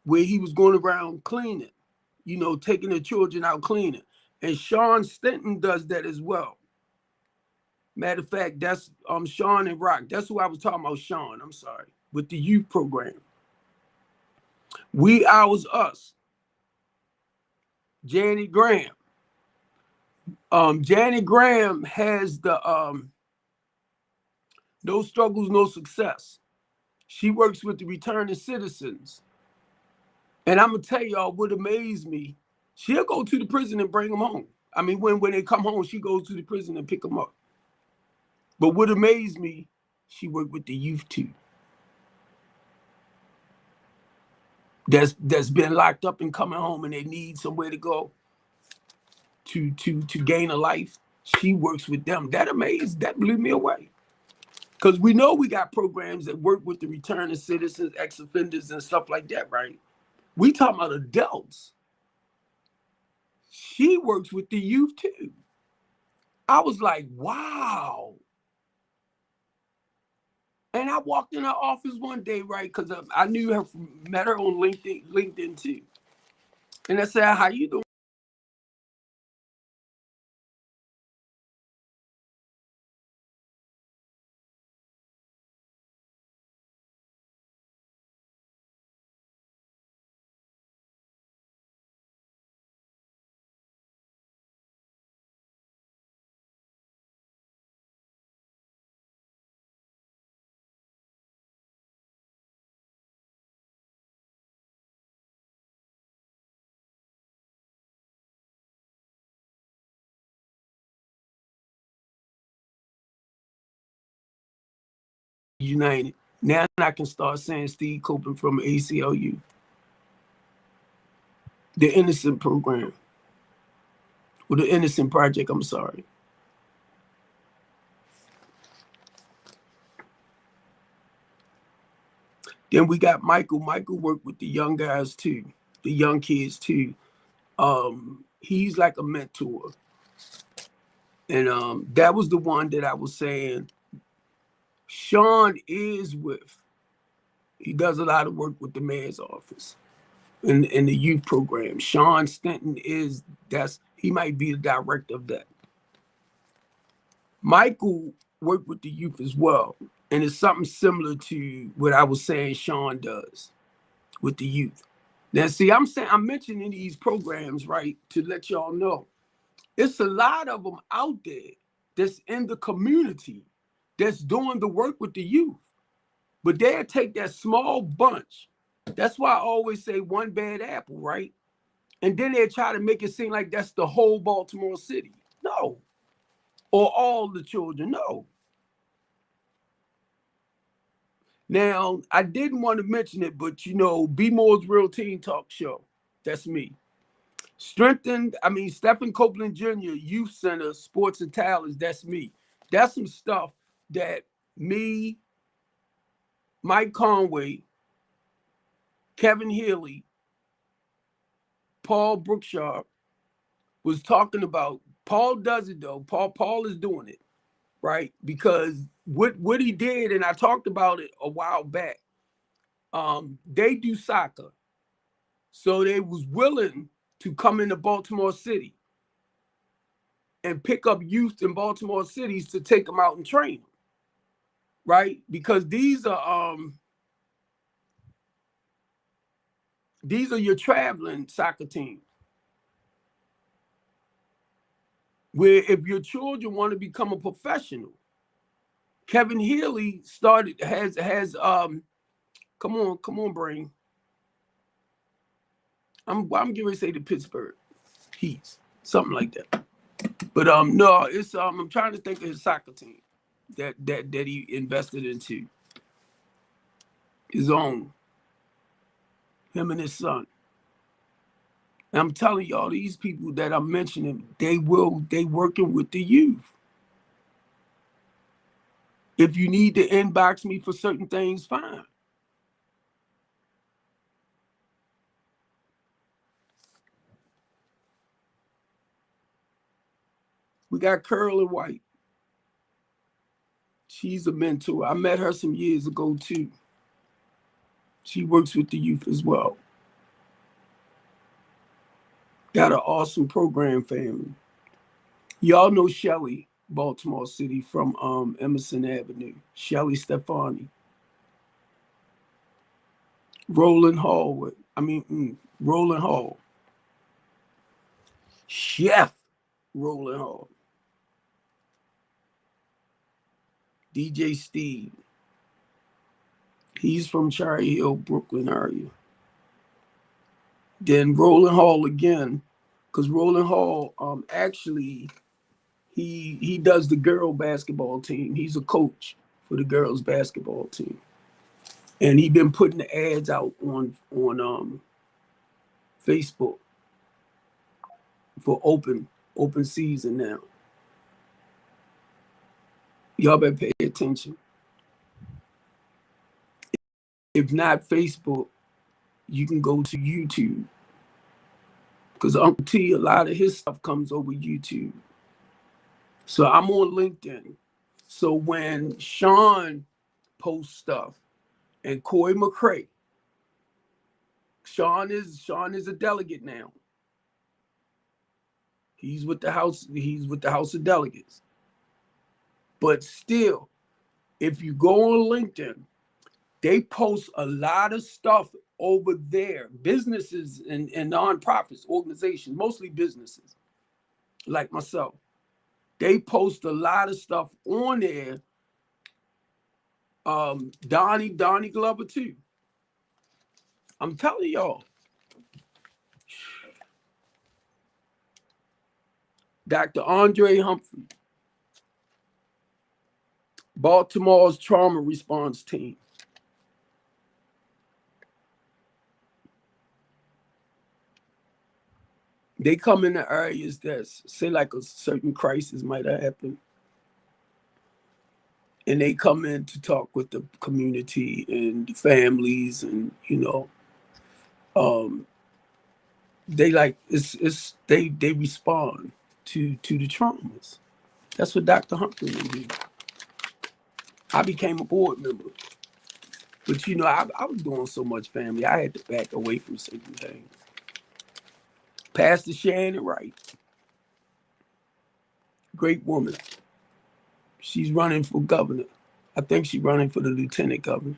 where he was going around cleaning, you know, taking the children out cleaning. And Sean Stenton does that as well. Matter of fact, that's Sean and Rock. That's who I was talking about, Sean, I'm sorry, with the youth program. We Ours Us. Janet Graham. Janet Graham has the No Struggles, No Success. She works with the returning citizens. And I'm going to tell y'all what amazed me. She'll go to the prison and bring them home. I mean, when they come home, she goes to the prison and pick them up. But what amazed me, she worked with the youth too. That's been locked up and coming home and they need somewhere to go to gain a life. She works with them. That blew me away. Because we know we got programs that work with the returning citizens, ex-offenders and stuff like that, right? We talking about adults. She works with the youth too. I was like, wow. And I walked in her office one day, right? Because I knew her, met her on LinkedIn too. And I said, how you doing? United. Now I can start saying Steve Copeland from ACLU. The Innocent Program. Or the Innocent Project, I'm sorry. Then we got Michael. Michael worked with the young guys too, the young kids too. He's like a mentor. And that was the one that I was saying Sean is with. He does a lot of work with the mayor's office in the youth program. Sean Stenton he might be the director of that. Michael worked with the youth as well. And it's something similar to what I was saying Sean does with the youth. Now, see, I'm mentioning these programs, right, to let y'all know. It's a lot of them out there that's in the community that's doing the work with the youth. But they'll take that small bunch. That's why I always say one bad apple, right? And then they try to make it seem like that's the whole Baltimore City. No. Or all the children. No. Now, I didn't want to mention it, but you know, B Moore's Real Teen Talk Show. That's me. Stephen Copeland Jr., Youth Center, Sports and Talents, that's me. That's some stuff that me, Mike Conway, Kevin Healy, Paul Brookshire was talking about. Paul does it though. Paul is doing it, right? Because what he did, and I talked about it a while back, they do soccer. So they was willing to come into Baltimore City and pick up youth in Baltimore cities to take them out and train them, right? Because these are your traveling soccer teams. Where if your children want to become a professional, Kevin Healy has come on, Brain. I'm getting ready to say the Pittsburgh Heat, something like that. But no, it's I'm trying to think of his soccer team that he invested into. His own, him and his son. And I'm telling y'all, these people that I'm mentioning, they working with the youth. If you need to inbox me for certain things, fine. We got Curly White. She's a mentor. I met her some years ago too. She works with the youth as well. Got an awesome program family. Y'all know Shelly, Baltimore City, from Emerson Avenue. Shelly Stefani. Roland Hall. Roland Hall. Chef Roland Hall. DJ Steve. He's from Cherry Hill, Brooklyn area. Then Roland Hall again, because Roland Hall actually he does the girl basketball team. He's a coach for the girls basketball team, and he been putting the ads out on Facebook for open season now. Y'all better pay attention. If not Facebook, you can go to YouTube, because Uncle T, a lot of his stuff comes over YouTube. So I'm on LinkedIn. So when Sean posts stuff and Coy McCray, Sean is a delegate now. He's with the House of Delegates. But still, if you go on LinkedIn, they post a lot of stuff over there. Businesses and nonprofits, organizations, mostly businesses like myself. They post a lot of stuff on there. Donnie Glover too. I'm telling y'all. Dr. Andre Humphrey, Baltimore's trauma response team. They come into areas that say like a certain crisis might have happened. And they come in to talk with the community and the families, and they like they respond to the traumas. That's what Dr. Humphrey did. I became a board member. But I was doing so much family, I had to back away from certain things. Pastor Shannon Wright, great woman. She's running for governor. I think she's running for the lieutenant governor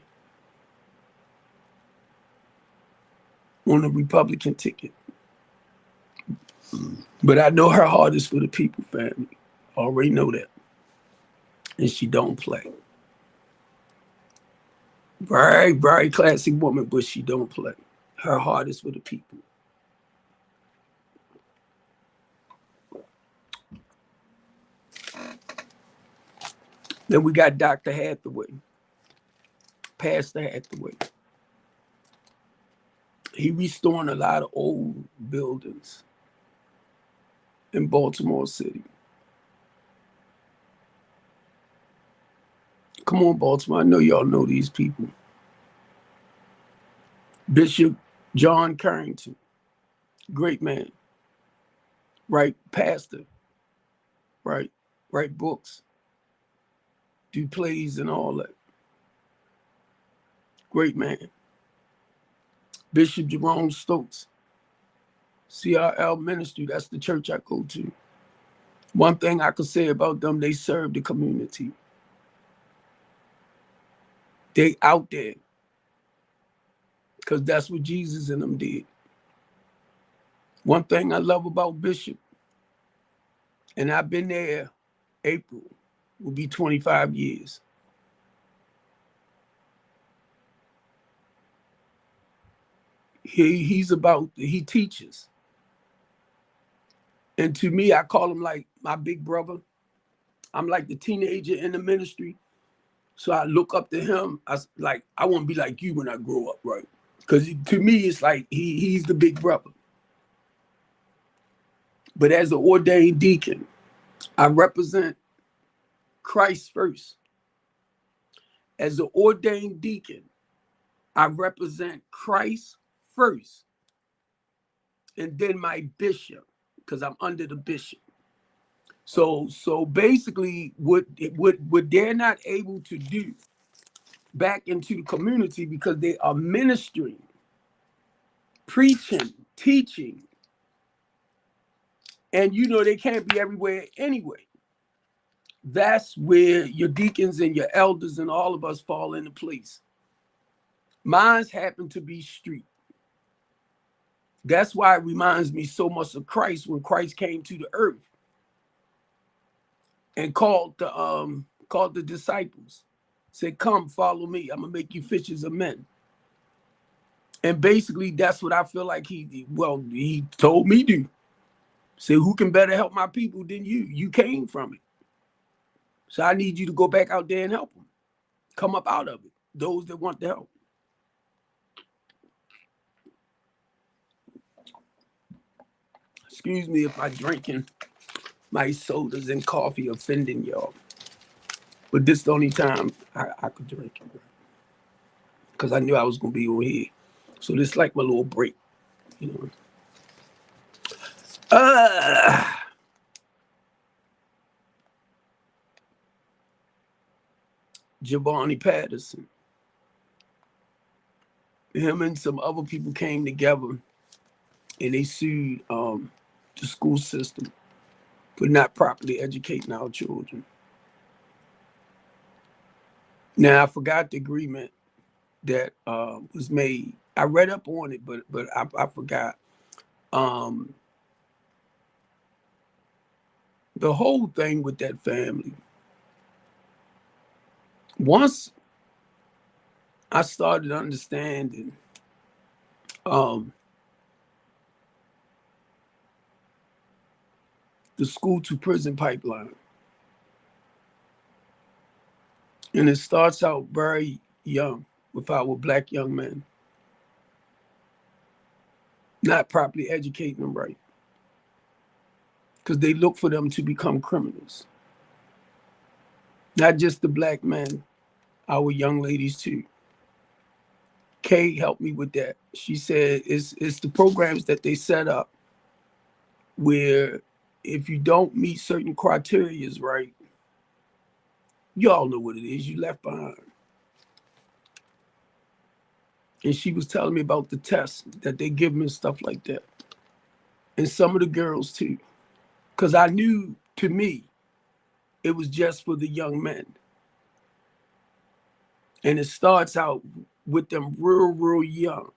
on the Republican ticket. But I know her heart is for the people, family. I already know that. And she don't play. Very, very classy woman, but she don't play. Her heart is for the people. Then we got Dr. Hathaway, Pastor Hathaway. He restoring a lot of old buildings in Baltimore City. Come on, Baltimore. I know y'all know these people. Bishop John Carrington, great man. Write pastor, write books, do plays and all that. Great man. Bishop Jerome Stokes, CRL Ministry, that's the church I go to. One thing I could say about them, they serve the community. They out there because that's what Jesus and them did. One thing I love about Bishop, and I've been there, April will be 25 years. he teaches. And to me, I call him like my big brother. I'm like the teenager in the ministry. So I look up to him. I want to be like you when I grow up, right? Because to me, it's like he's the big brother. But as an ordained deacon, I represent Christ first. As an ordained deacon, I represent Christ first. And then my bishop, because I'm under the bishop. So basically, what they're not able to do back into the community because they are ministering, preaching, teaching, and they can't be everywhere anyway. That's where your deacons and your elders and all of us fall into place. Mine's happen to be street. That's why it reminds me so much of Christ when Christ came to the earth and called the disciples, said, "Come, follow me. I'm gonna make you fishers of men." And basically, that's what I feel like he told me to. Say, who can better help my people than you? You came from it. So I need you to go back out there and help them. Come up out of it. Those that want the help. Excuse me if I'm drinking my sodas and coffee offending y'all. But this is the only time I could drink it. Because I knew I was going to be over here. So this is like my little break, Giovanni Patterson. Him and some other people came together and they sued the school system for not properly educating our children. Now, I forgot the agreement that was made. I read up on it, but I forgot. The whole thing with that family. Once I started understanding the school to prison pipeline, and it starts out very young with our Black young men, not properly educating them right, because they look for them to become criminals. Not just the Black men, our young ladies too. Kay helped me with that. She said it's the programs that they set up where if you don't meet certain criteria right, you all know what it is, you left behind. And she was telling me about the tests that they give them and stuff like that. And some of the girls too. Because I knew, to me, it was just for the young men. And it starts out with them real young.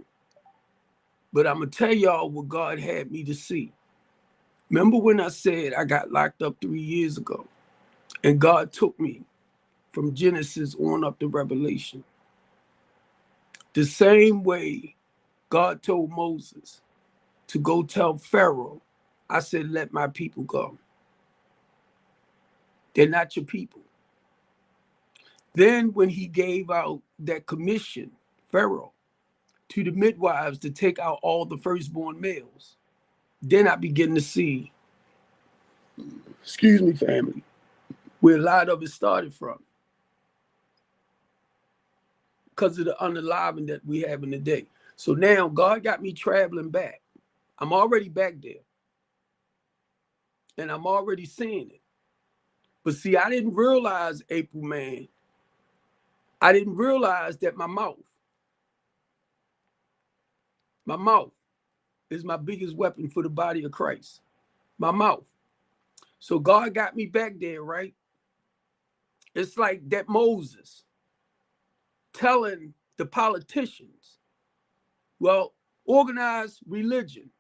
But I'm going to tell y'all what God had me to see. Remember when I said I got locked up 3 years ago and God took me from Genesis on up to Revelation? The same way God told Moses to go tell Pharaoh, I said, let my people go. They're not your people. Then when he gave out that commission, Pharaoh, to the midwives to take out all the firstborn males, then I begin to see, excuse me, family, where a lot of it started from. Because of the unaliving that we have in the day. So now God got me traveling back. I'm already back there. And I'm already seeing it. But see, I didn't realize, April, man, I didn't realize that my mouth is my biggest weapon for the body of Christ. My mouth. So God got me back there, right? It's like that Moses telling the politicians, well, organized religion.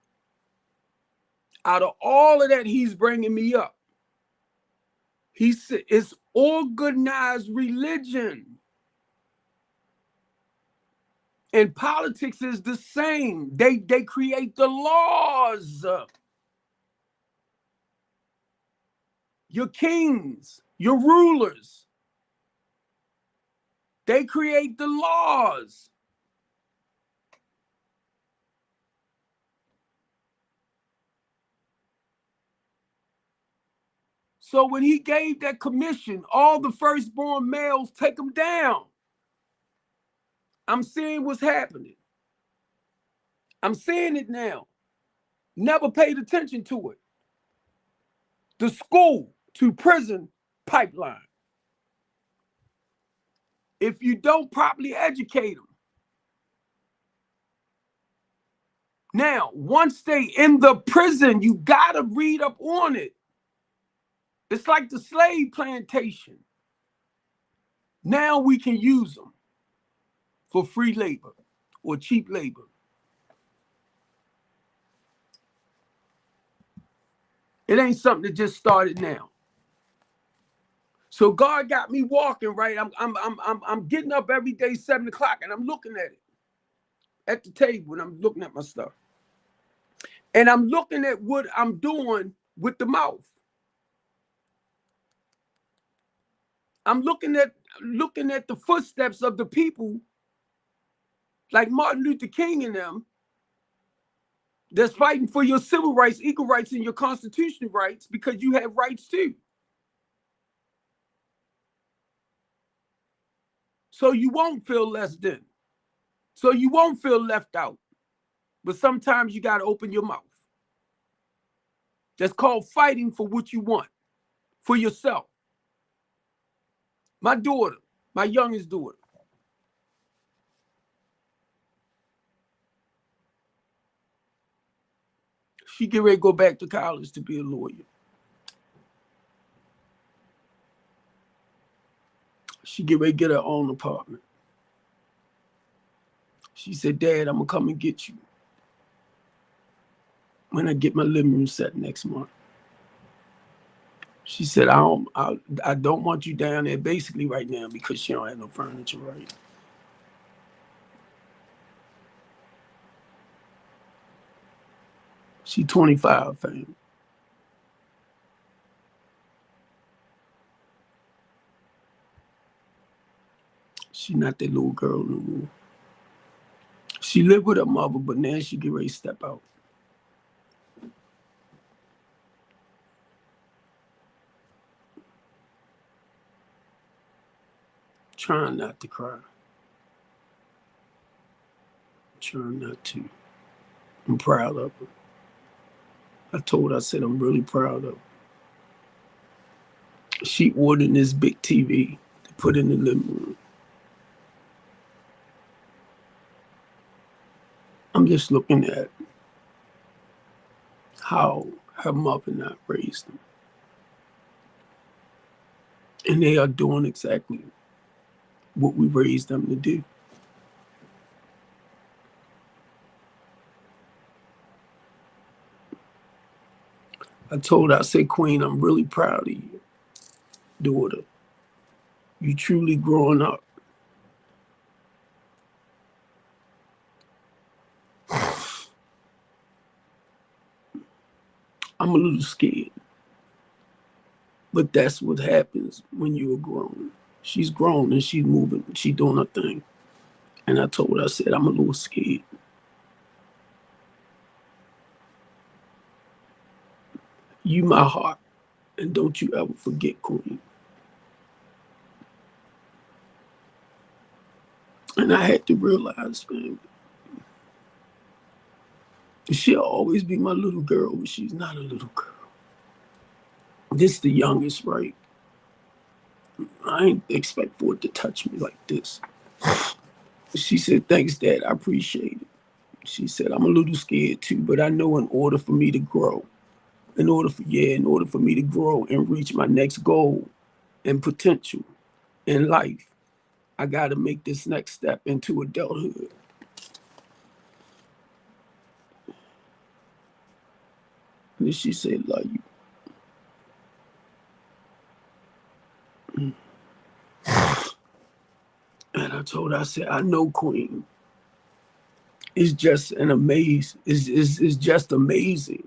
Out of all of that, he's bringing me up. He said, it's organized religion. And politics is the same. They create the laws. Your kings, your rulers, they create the laws. So when he gave that commission, all the firstborn males, take them down. I'm seeing what's happening. I'm seeing it now. Never paid attention to it. The school to prison pipeline. If you don't properly educate them. Now, once they in the prison, you gotta read up on it. It's like the slave plantation. Now we can use them for free labor or cheap labor. It ain't something that just started now. So God got me walking, right? I'm getting up every day 7 o'clock, and I'm looking at it at the table, and I'm looking at my stuff, and I'm looking at what I'm doing with the mouth. I'm looking at the footsteps of the people, like Martin Luther King and them, that's fighting for your civil rights, equal rights, and your constitutional rights, because you have rights too. So you won't feel less than. So you won't feel left out. But sometimes you got to open your mouth. That's called fighting for what you want, for yourself. My daughter, my youngest daughter, she get ready to go back to college to be a lawyer. She get ready to get her own apartment. She said, Dad, I'm going to come and get you when I get my living room set next month. She said, I don't want you down there basically right now because she don't have no furniture, right? She 25, fam. She not that little girl no more. She lived with her mother, but now she get ready to step out. Trying not to cry. Trying not to. I'm proud of her. I said, I'm really proud of her. She ordered this big TV to put in the living room. I'm just looking at how her mother not raised them. And they are doing exactly what we raised them to do. I said, Queen, I'm really proud of you, daughter. You truly growing up. I'm a little scared. But that's what happens when you're grown. She's grown and she's moving. She's doing her thing. And I said, I'm a little scared. You my heart. And don't you ever forget, Queen. And I had to realize, man, she'll always be my little girl, but she's not a little girl. This the youngest, right? I ain't expect for it to touch me like this. She said, thanks, Dad. I appreciate it. She said, I'm a little scared too, but I know in order for me to grow, in order for me to grow and reach my next goal and potential in life, I got to make this next step into adulthood. And she said, love you. And I told her, I said, I know, Queen. It's just an amaze. It's just amazing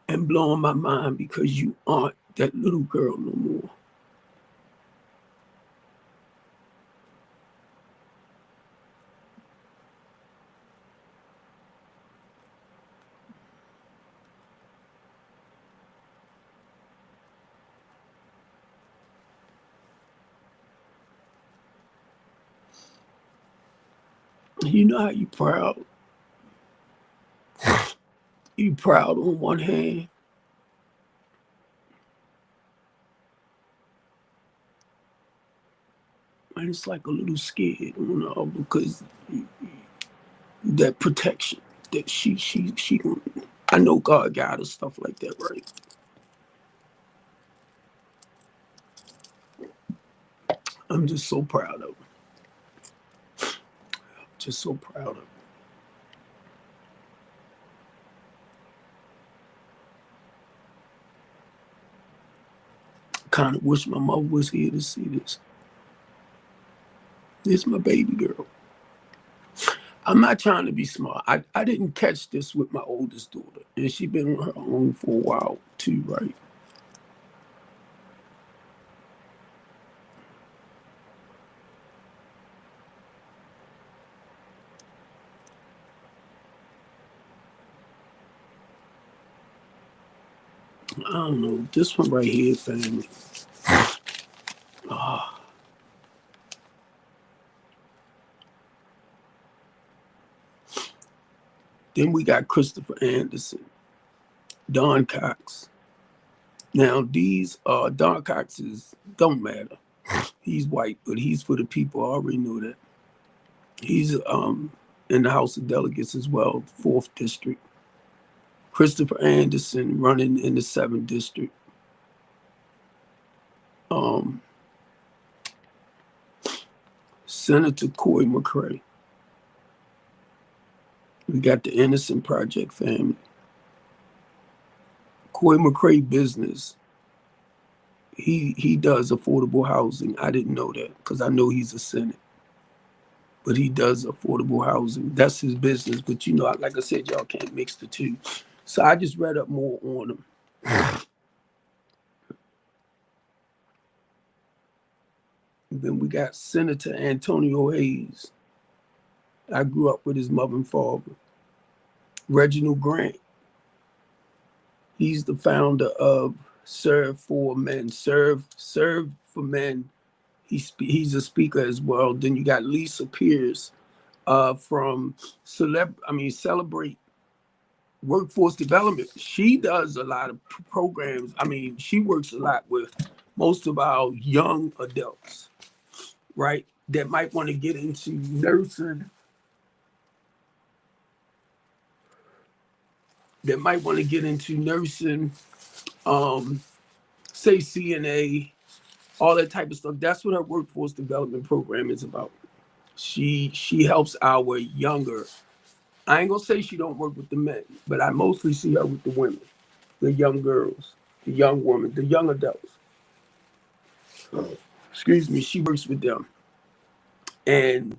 and blowing my mind because you aren't that little girl no more. You know how you proud? You proud on one hand, and it's like a little scared on the other because that protection that she I know God got her stuff like that, right? I'm just so proud of her. Just so proud of her. Kind of wish my mother was here to see this. This is my baby girl. I'm not trying to be smart. I didn't catch this with my oldest daughter, and she been on her own for a while too, right? I don't know. This one right here, family. Ah, then we got Christopher Anderson, Don Cox. Now these Don Cox don't matter. He's white, but he's for the people. I already know that. He's in the House of Delegates as well, 4th district. Christopher Anderson running in the 7th district. Senator Coy McCray. We got the Innocent Project family. Coy McCray business. He does affordable housing. I didn't know that because I know he's a Senate. But he does affordable housing. That's his business. But you know, like I said, y'all can't mix the two. So I just read up more on him. Then we got Senator Antonio Hayes. I grew up with his mother and father. Reginald Grant. He's the founder of Serve for Men. Serve for Men. He's a speaker as well. Then you got Lisa Pierce from Celebrate Workforce Development. She does a lot of programs. I mean, she works a lot with most of our young adults, right? That might want to get into nursing. Say CNA, all that type of stuff. That's what her workforce development program is about. She helps our younger. I ain't gonna say she don't work with the men, but I mostly see her with the women, the young girls, the young women, the young adults. Excuse me. She works with them, and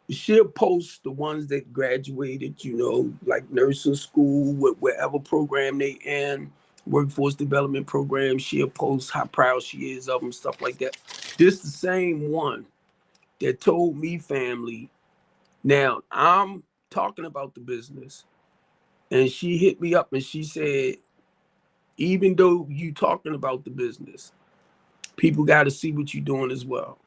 she'll post the ones that graduated, you know, like nursing school, whatever program they in, workforce development program. She'll post how proud she is of them, stuff like that. This the same one that told me, family. Now I'm talking about the business, and she hit me up and she said, even though you talking about the business, people got to see what you're doing as well.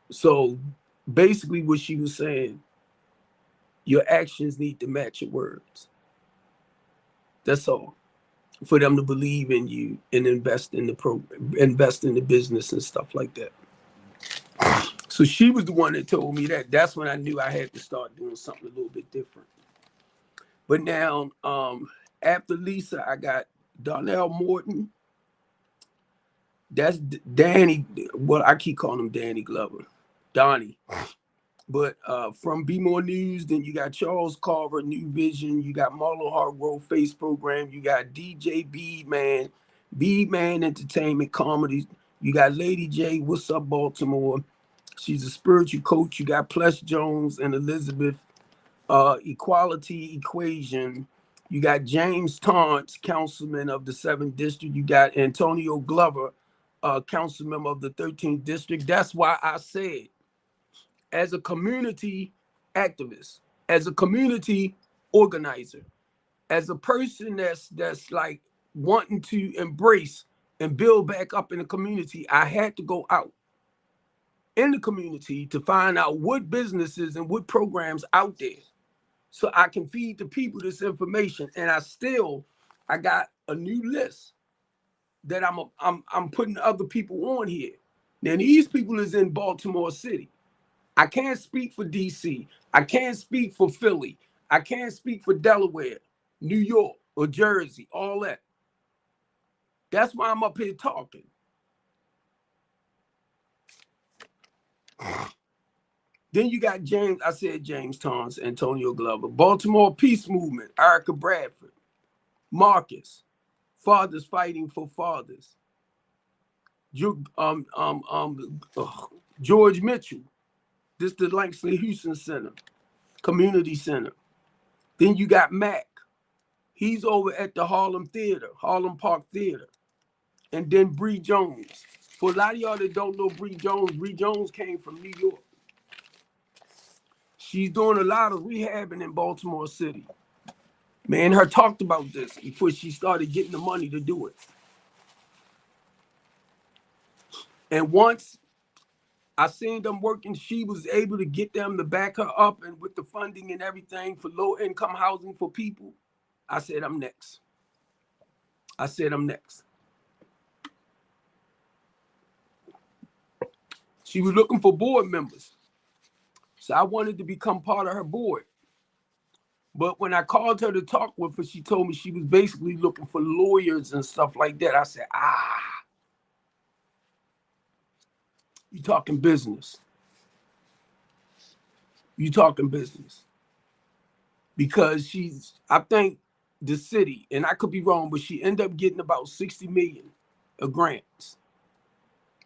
So basically what she was saying, your actions need to match your words. That's all. For them to believe in you and invest in the program, invest in the business and stuff like that. So she was the one that told me that. That's when I knew I had to start doing something a little bit different. But now, after Lisa, I got Donnell Morton. That's Danny. Well, I keep calling him Danny Glover, Donnie. But from Be More News, then you got Charles Carver, New Vision. You got Marlo Hargrove, Face Program. You got DJ Bead Man Entertainment Comedy. You got Lady J, What's Up Baltimore. She's a spiritual coach. You got Plush Jones and Elizabeth, Equality Equation. You got James Taunts, councilman of the 7th district. You got Antonio Glover, council member of the 13th district. That's why I said, as a community activist, as a community organizer, as a person that's like wanting to embrace and build back up in the community, I had to go out in the community to find out what businesses and what programs out there so I can feed the people this information. And I got a new list that I'm putting other people on here. Now these people is in Baltimore City. I can't speak for DC. I can't speak for Philly. I can't speak for Delaware, New York, or Jersey, all that. That's why I'm up here talking. Then you got James Towns, Antonio Glover, Baltimore Peace Movement, Erica Bradford, Marcus, Fathers Fighting for Fathers, George Mitchell, this the Langston Houston Center, Community Center. Then you got Mac. He's over at the Harlem Park Theater. And then Bree Jones. For a lot of y'all that don't know Bree Jones came from New York. She's doing a lot of rehabbing in Baltimore City. Me and her talked about this before she started getting the money to do it. And once I seen them working, she was able to get them to back her up and with the funding and everything for low income housing for people. I said, I'm next. She was looking for board members. So I wanted to become part of her board. But when I called her to talk with her, she told me she was basically looking for lawyers and stuff like that. I said, you talking business. Because I think the city, and I could be wrong, but she ended up getting about 60 million of grants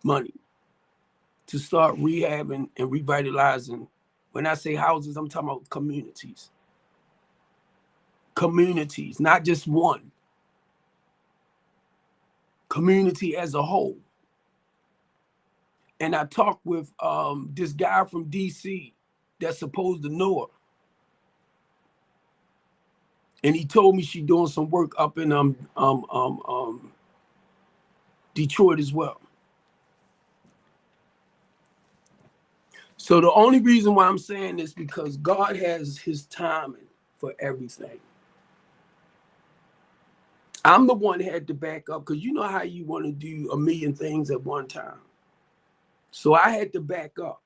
money to start rehabbing and revitalizing. When I say houses, I'm talking about communities. Communities, not just one. Community as a whole. And I talked with this guy from DC that's supposed to know her. And he told me she's doing some work up in Detroit as well. So the only reason why I'm saying this because God has his timing for everything. I'm the one that had to back up because you know how you want to do a million things at one time. So I had to back up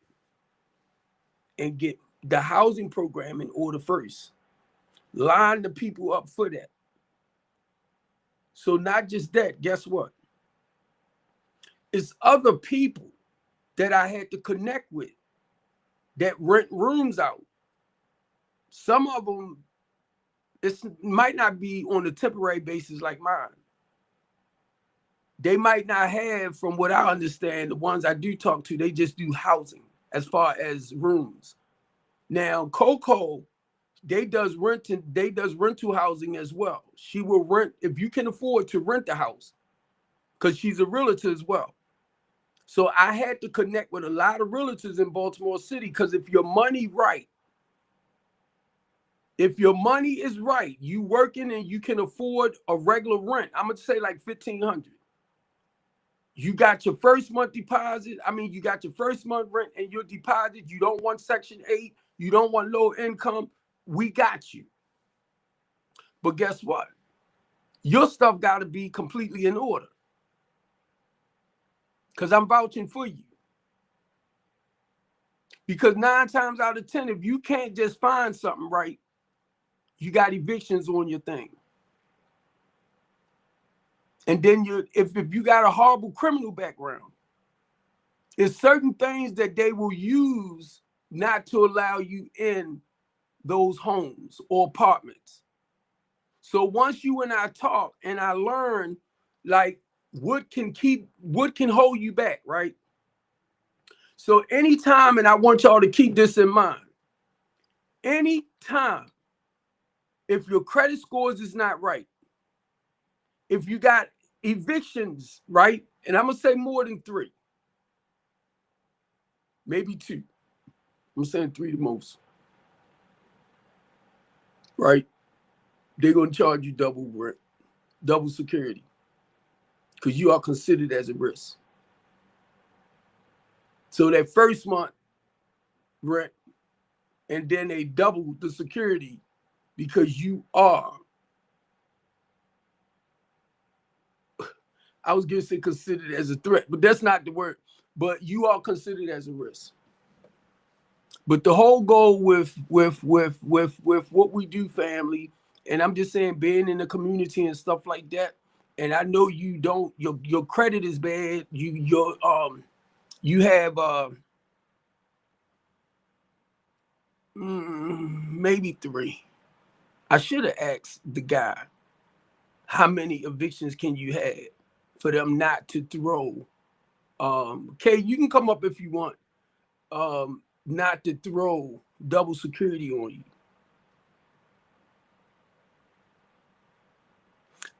and get the housing program in order first. Line the people up for that. So not just that, guess what? It's other people that I had to connect with that rent rooms out. Some of them, it might not be on a temporary basis like mine. They might not have, from what I understand, the ones I do talk to, they just do housing as far as rooms. Now, Coco, they does rental housing as well. She will rent, if you can afford to rent the house, because she's a realtor as well. So I had to connect with a lot of realtors in Baltimore City because if your money is right, you working and you can afford a regular rent, I'm gonna say like $1,500. You got your first month deposit. You got your first month rent and your deposit. You don't want Section 8. You don't want low income. We got you. But guess what? Your stuff got to be completely in order. Because I'm vouching for you. Because 9 times out of 10, if you can't just find something right, you got evictions on your thing. And then if you got a horrible criminal background, there's certain things that they will use not to allow you in those homes or apartments. So once you and I talk and I learn like what can hold you back, right? So anytime, and I want y'all to keep this in mind, anytime, if your credit scores is not right, if you got evictions, right? And I'm going to say more than 3, maybe 2. I'm saying 3 the most, right? They're going to charge you double rent, double security, because you are considered as a risk. So that first month rent, and then they double the security because you are, I was going to say considered as a threat, but that's not the word, but you are considered as a risk. But the whole goal with what we do, family, and I'm just saying being in the community and stuff like that, and I know you don't, your credit is bad, you have maybe 3. I should have asked the guy, how many evictions can you have for them not to throw? Kay, you can come up if you want. Not to throw double security on you.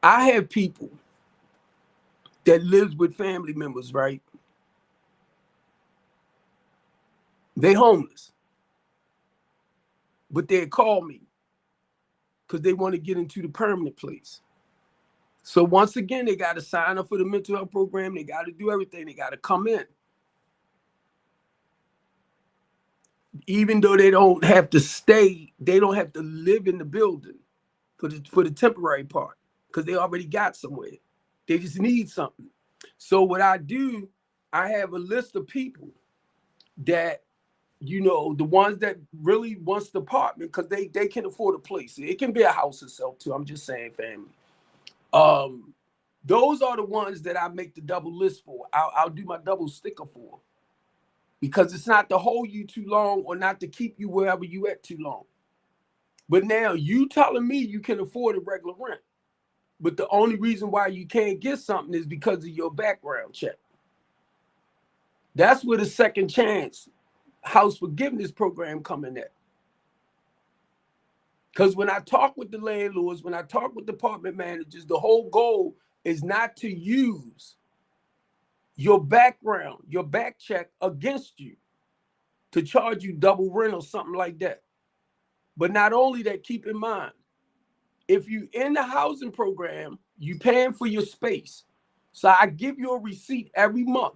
I have people that lives with family members, right? They homeless, but they call me because they want to get into the permanent place. So once again, they got to sign up for the mental health program. They got to do everything. They got to come in. Even though they don't have to stay, they don't have to live in the building for the temporary part because they already got somewhere. They just need something. So what I do, I have a list of people that, you know, the ones that really wants the apartment because they can afford a place. It can be a house itself too. I'm just saying, family. Those are the ones that I make the double list for. I'll do my double sticker for, because it's not to hold you too long or not to keep you wherever you at too long. But now you telling me you can afford a regular rent, but the only reason why you can't get something is because of your background check. That's where the second chance house forgiveness program coming at. Because when I talk with the landlords, when I talk with department managers, the whole goal is not to use your background, your back check against you to charge you double rent or something like that. But not only that, keep in mind, if you in the housing program, you paying for your space. So I give you a receipt every month.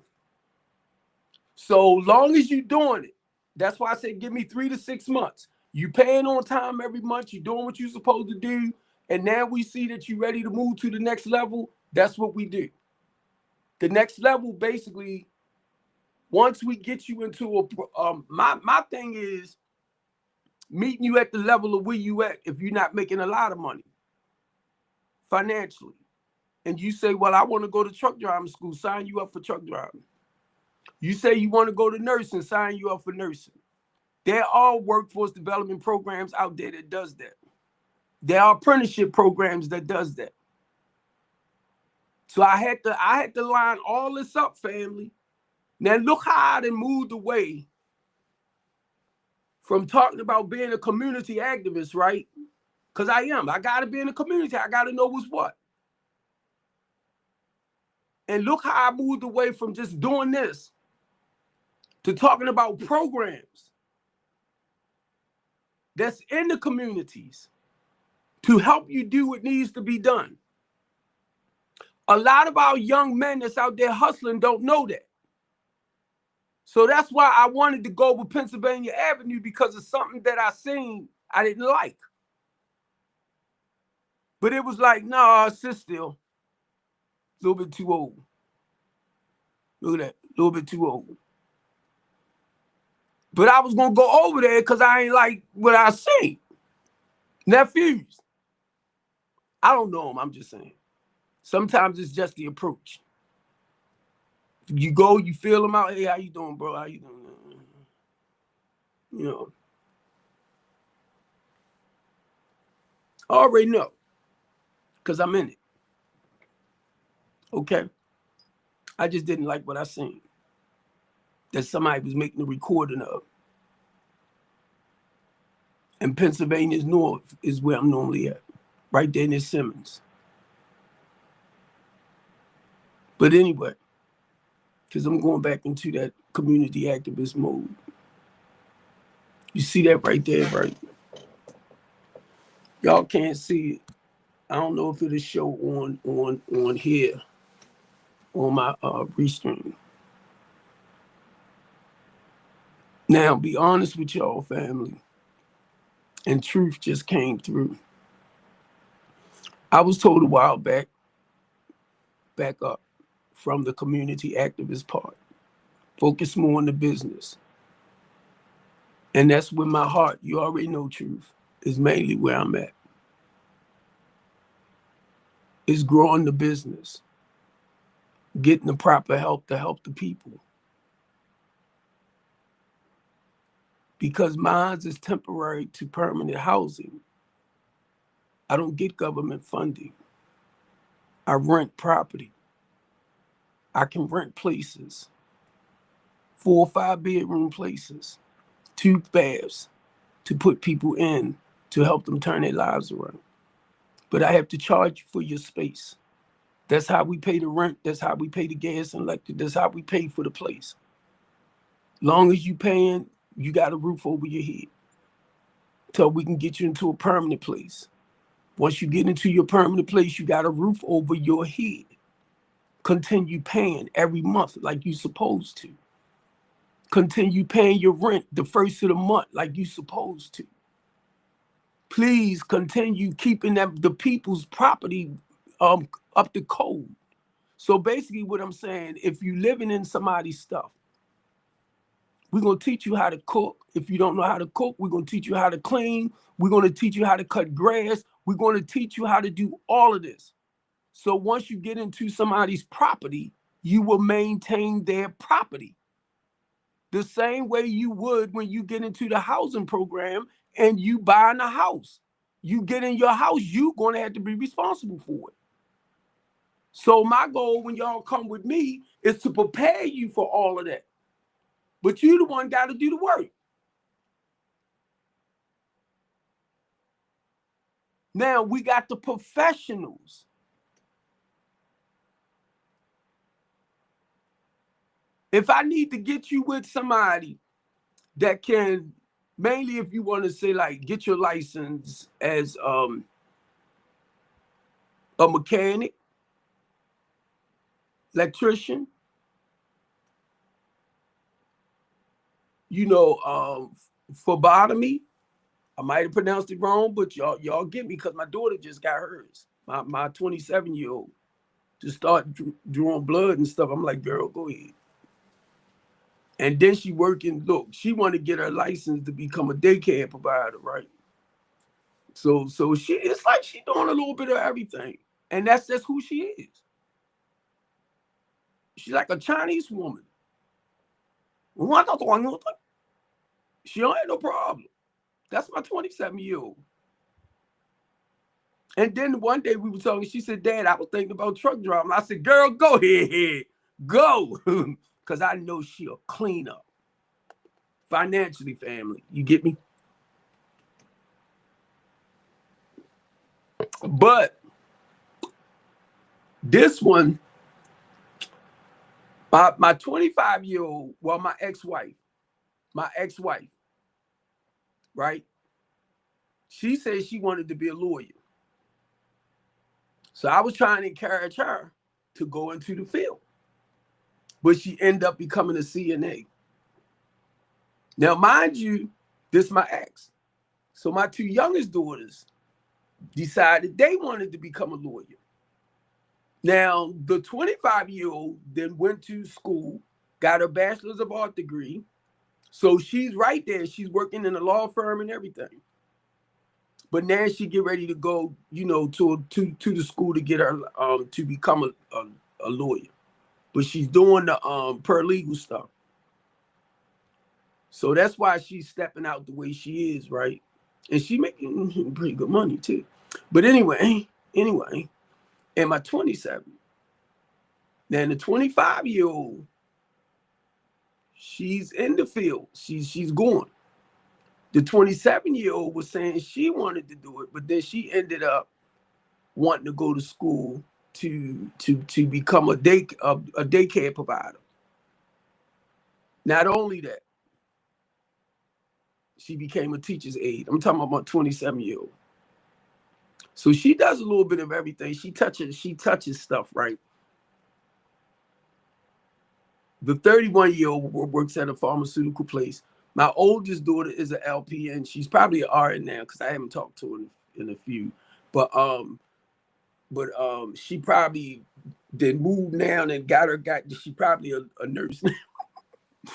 So long as you doing it, that's why I say give me 3 to 6 months. You paying on time every month, you doing what you're supposed to do, and now we see that you're ready to move to the next level. That's what we do. The next level, basically, once we get you into a my thing is meeting you at the level of where you at if you're not making a lot of money financially. And you say, well, I want to go to truck driving school, sign you up for truck driving. You say you want to go to nursing, sign you up for nursing. There are workforce development programs out there that does that. There are apprenticeship programs that does that. So I had to line all this up, family. Now look how I done moved away from talking about being a community activist, right? Because I am. I got to be in the community. I got to know what's what. And look how I moved away from just doing this to talking about programs that's in the communities to help you do what needs to be done. A lot of our young men that's out there hustling don't know that. So that's why I wanted to go with Pennsylvania Avenue, because of something that I seen I didn't like. But it was like, nah, sit still. A little bit too old. Look at that, a little bit too old. But I was gonna go over there because I ain't like what I see. Nephews. I don't know them, I'm just saying. Sometimes it's just the approach. You go, you feel them out. Hey, how you doing, bro? How you doing? You know. I already know. Because I'm in it. Okay. I just didn't like what I seen. that somebody was making a recording of. And Pennsylvania's north is where I'm normally at, right there near Simmons. But anyway, because I'm going back into that community activist mode. You see that right there, right? Y'all can't see it. I don't know if it'll show on here on my restream. Now, be honest with y'all, family, and truth just came through. I was told a while back up from the community activist part, focus more on the business. And that's where my heart, you already know, truth, is mainly where I'm at. Is growing the business, getting the proper help to help the people. Because mine is temporary to permanent housing. I don't get government funding. I rent property. I can rent places, 4 or 5 bedroom places, 2 baths to put people in to help them turn their lives around. But I have to charge you for your space. That's how we pay the rent. That's how we pay the gas and electric. That's how we pay for the place. Long as you paying, you got a roof over your head till we can get you into a permanent place. Once you get into your permanent place, you got a roof over your head. Continue paying every month like you're supposed to. Continue paying your rent the first of the month like you're supposed to. Please continue keeping the people's property up to code. So basically what I'm saying, if you're living in somebody's stuff, we're going to teach you how to cook. If you don't know how to cook, we're going to teach you how to clean. We're going to teach you how to cut grass. We're going to teach you how to do all of this. So once you get into somebody's property, you will maintain their property. The same way you would when you get into the housing program and you buying a house. You get in your house, you're going to have to be responsible for it. So my goal when y'all come with me is to prepare you for all of that. But you the one got to do the work. Now we got the professionals. If I need to get you with somebody that can, mainly if you want to say like get your license as a mechanic, electrician, phlebotomy. I might have pronounced it wrong, but y'all get me because my daughter just got hers. My 27-year-old just started drawing blood and stuff. I'm like, girl, go ahead. And then she working. Look, she wanted to get her license to become a daycare provider, right? So it's like she doing a little bit of everything, and that's who she is. She's like a Chinese woman. She don't have no problem. That's my 27-year-old. And then one day we were talking, she said, Dad, I was thinking about truck driving. I said, girl, go ahead. Go. Because I know she'll clean up. Financially, family. You get me? But this one, my 25-year-old, well, my ex-wife, right? She said she wanted to be a lawyer. So I was trying to encourage her to go into the field. But she ended up becoming a CNA. Now, mind you, this is my ex. So my 2 youngest daughters decided they wanted to become a lawyer. Now, the 25-year-old then went to school, got her bachelor's of art degree. So she's right there. She's working in a law firm and everything. But now she get ready to go, to the school to get her to become a lawyer. But she's doing the paralegal stuff. So that's why she's stepping out the way she is, right? And she making pretty good money too. But anyway, and my 27. Then the 25-year-old, She's in the field. She's going. The 27-year-old was saying she wanted to do it, but then she ended up wanting to go to school to become a daycare provider. Not only that, she became a teacher's aide. I'm talking about my 27-year-old. So she does a little bit of everything. She touches stuff, right? The 31-year-old works at a pharmaceutical place. My oldest daughter is an LPN. She's probably an RN now because I haven't talked to her in a few. But she probably did move now and she probably a nurse now.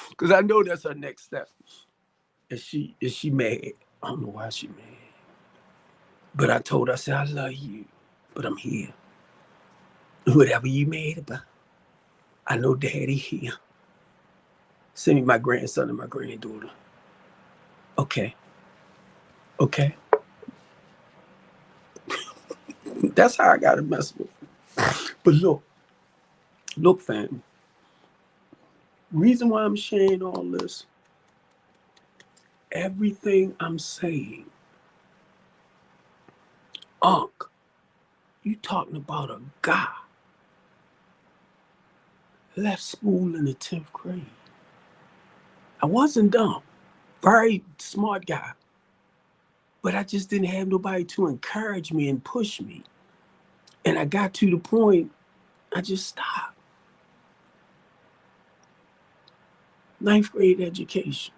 Because I know that's her next step. Is she mad? I don't know why she mad. But I told her, I said, I love you, but I'm here. Whatever you mad about, I know daddy here. Send me my grandson and my granddaughter. Okay. That's how I gotta mess with them. But look, fam. Reason why I'm sharing all this, everything I'm saying, Unc, you talking about a guy left school in the 10th grade. I wasn't dumb, very smart guy, but I just didn't have nobody to encourage me and push me. And I got to the point, I just stopped. 9th grade education.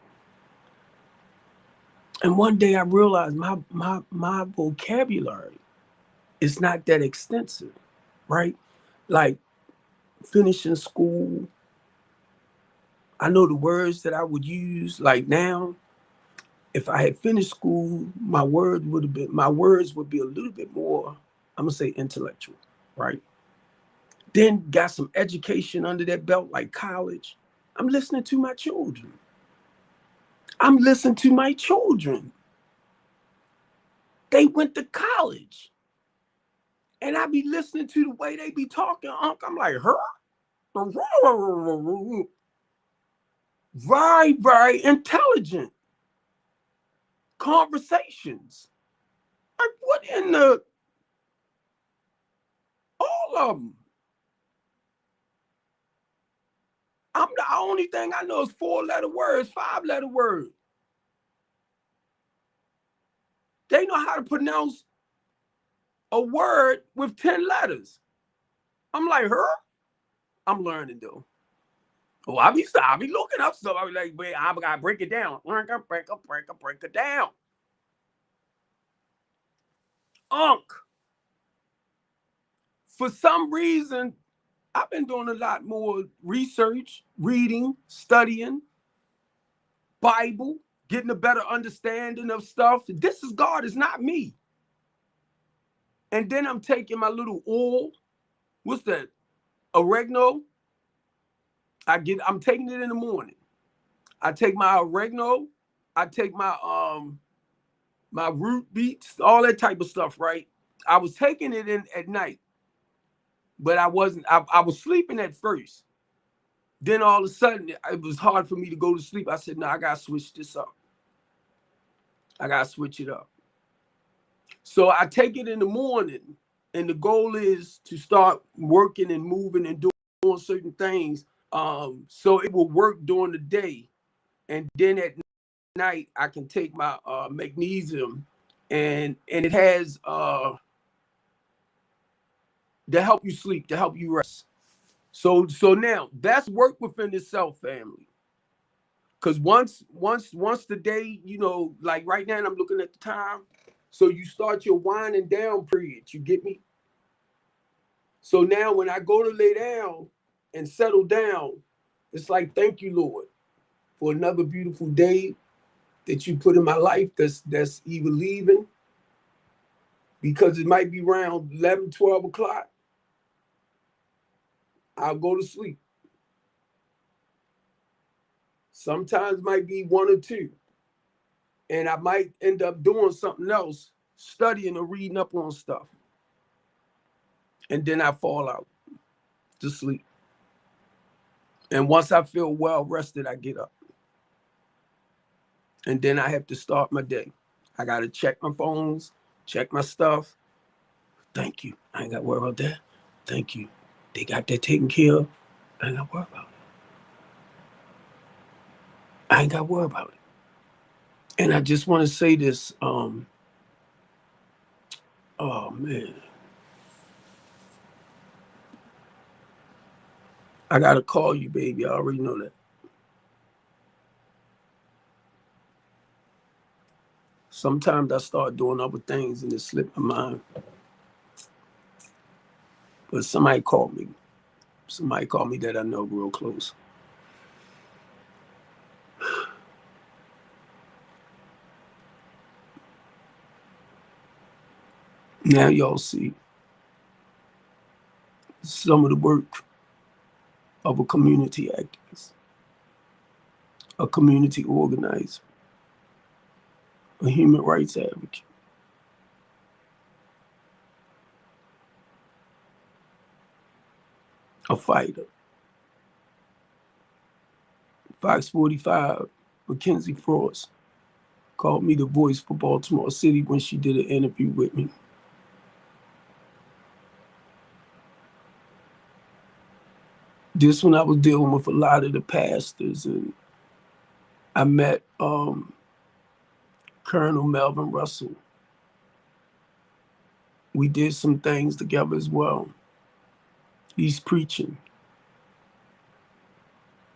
And one day I realized my vocabulary is not that extensive, right? Like finishing school, I know the words that I would use. Like now, if I had finished school, my words would be a little bit more, I'm gonna say intellectual, right? Then got some education under that belt, like college. I'm listening to my children. They went to college. And I be listening to the way they be talking, Unc. I'm like, her? Very, very intelligent conversations. Like, what in the, all of them. The only thing I know is 4-letter words, 5-letter words. They know how to pronounce a word with 10 letters. I'm like, her? I'm learning though. Oh, I be looking up stuff. I be like, wait, I gotta break it down. Break it down. Unc. For some reason, I've been doing a lot more research, reading, studying, Bible, getting a better understanding of stuff. This is God, it's not me. And then I'm taking my little oil. What's that? Oregano. I'm taking it in the morning. I take my oregano. I take my my root beets, all that type of stuff, right? I was taking it in at night, but I wasn't. I was sleeping at first. Then all of a sudden, it was hard for me to go to sleep. I said, no, I gotta switch this up. I gotta switch it up. So I take it in the morning, and the goal is to start working and moving and doing certain things. So it will work during the day, and then at night I can take my magnesium, and it has to help you sleep, to help you rest. So now that's work within itself, family. Because once the day, like right now, I'm looking at the time. So you start your winding down period. You get me? So now when I go to lay down and settle down, it's like, thank you, Lord, for another beautiful day that you put in my life that's even leaving. Because it might be around 11, 12 o'clock. I'll go to sleep. Sometimes might be 1 or 2. And I might end up doing something else, studying or reading up on stuff. And then I fall out to sleep. And once I feel well rested, I get up. And then I have to start my day. I got to check my phones, check my stuff. Thank you. I ain't got to worry about that. Thank you. They got that taken care of. I ain't got to worry about it. I ain't got to worry about it. And I just want to say this. Oh, man. I got to call you, baby. I already know that. Sometimes I start doing other things and it slipped my mind. But somebody called me. Somebody called me that I know real close. Now y'all see some of the work of a community activist, a community organizer, a human rights advocate, a fighter. Fox 45, Mackenzie Frost, called me the voice for Baltimore City when she did an interview with me. This when I was dealing with a lot of the pastors, and I met Colonel Melvin Russell. We did some things together as well. He's preaching.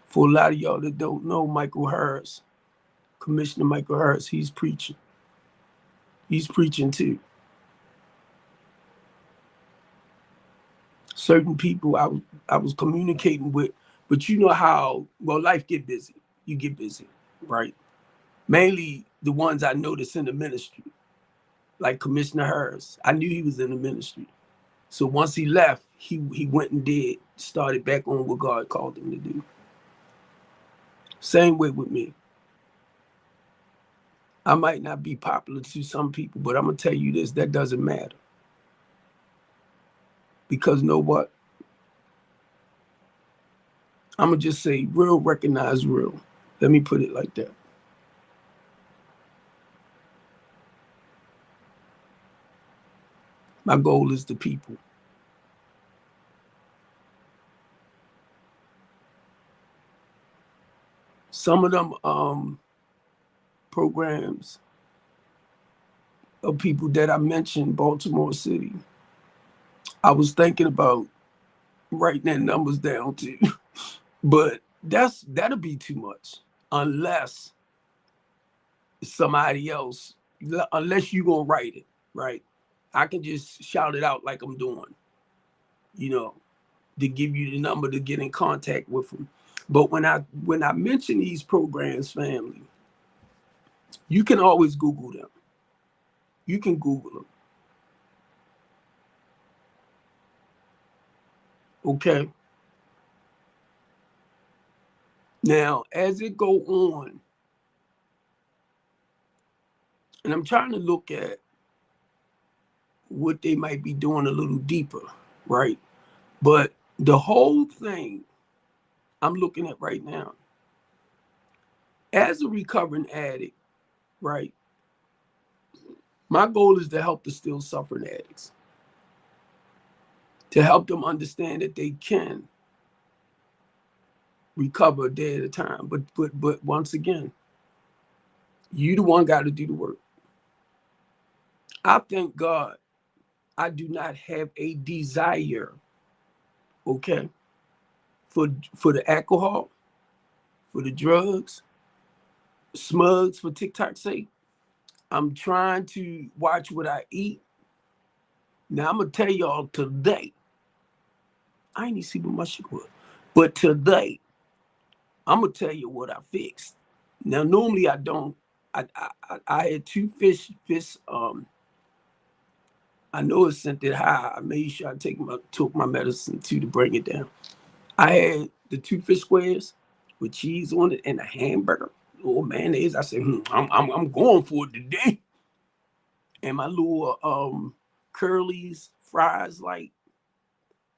For a lot of y'all that don't know Michael Harris, Commissioner Michael Harris, he's preaching. He's preaching too. Certain people I was communicating with, but you know how, well, life get busy. You get busy, right? Mainly the ones I noticed in the ministry, like Commissioner Harris. I knew he was in the ministry. So once he left, he went and started back on what God called him to do. Same way with me. I might not be popular to some people, but I'm going to tell you this, that doesn't matter. Because know what? I'm going to just say real recognize real. Let me put it like that. My goal is the people. Some of them programs of people that I mentioned, Baltimore City, I was thinking about writing their numbers down too. But that'll be too much unless somebody else, unless you gonna write it, right? I can just shout it out like I'm doing, to give you the number to get in contact with them. But when I mention these programs, family, you can always Google them. You can Google them. Okay. Now, as it go on, and I'm trying to look at what they might be doing a little deeper, right? But the whole thing I'm looking at right now, as a recovering addict, right? My goal is to help the still suffering addicts, to help them understand that they can recover a day at a time. But once again, you the one got to do the work. I thank God I do not have a desire, okay, for the alcohol, for the drugs, smugs, for TikTok's sake. I'm trying to watch what I eat. Now I'm gonna tell y'all today. I ain't even see what my shit was, but today I'm gonna tell you what I fixed. Now normally I don't. I had two fish. I know it sent it high. I made sure I took my medicine too to bring it down. I had the two fish squares with cheese on it and a hamburger, little mayonnaise. I said, I'm going for it today. And my little Curly's fries, like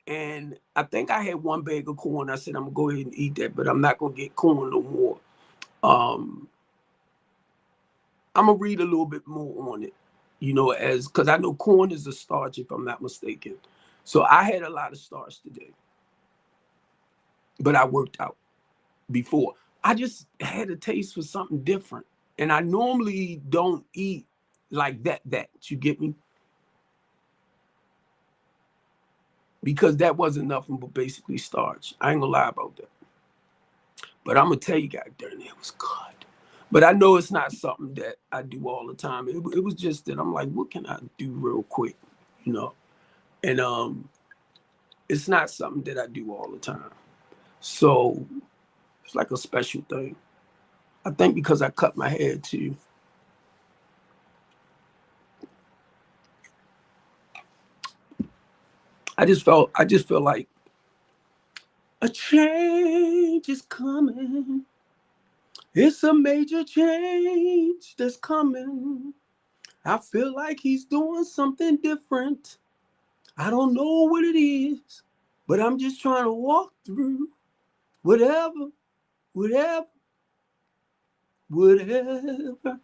And I think I had one bag of corn. I said, I'm gonna go ahead and eat that, but I'm not gonna get corn no more. I'm gonna read a little bit more on it, as because I know corn is a starch, if I'm not mistaken. So I had a lot of starch today, but I worked out before. I just had a taste for something different. And I normally don't eat like that, you get me? Because that wasn't nothing but basically starch. I ain't gonna lie about that. But I'm gonna tell you, God darn it was good. But I know it's not something that I do all the time. It was just that I'm like, what can I do real quick, you know? And it's not something that I do all the time. So it's like a special thing. I think because I cut my hair too. I just feel like a change is coming. It's a major change that's coming. I feel like he's doing something different. I don't know what it is, but I'm just trying to walk through whatever, whatever, whatever.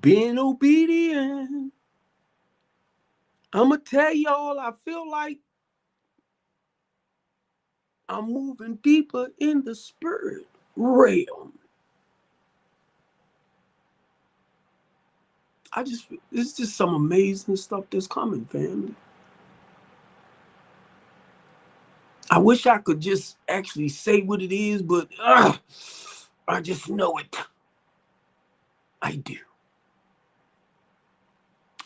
Being obedient. I'm going to tell y'all, I feel like I'm moving deeper in the spirit realm. It's just some amazing stuff that's coming, family. I wish I could just actually say what it is, but I just know it. I do.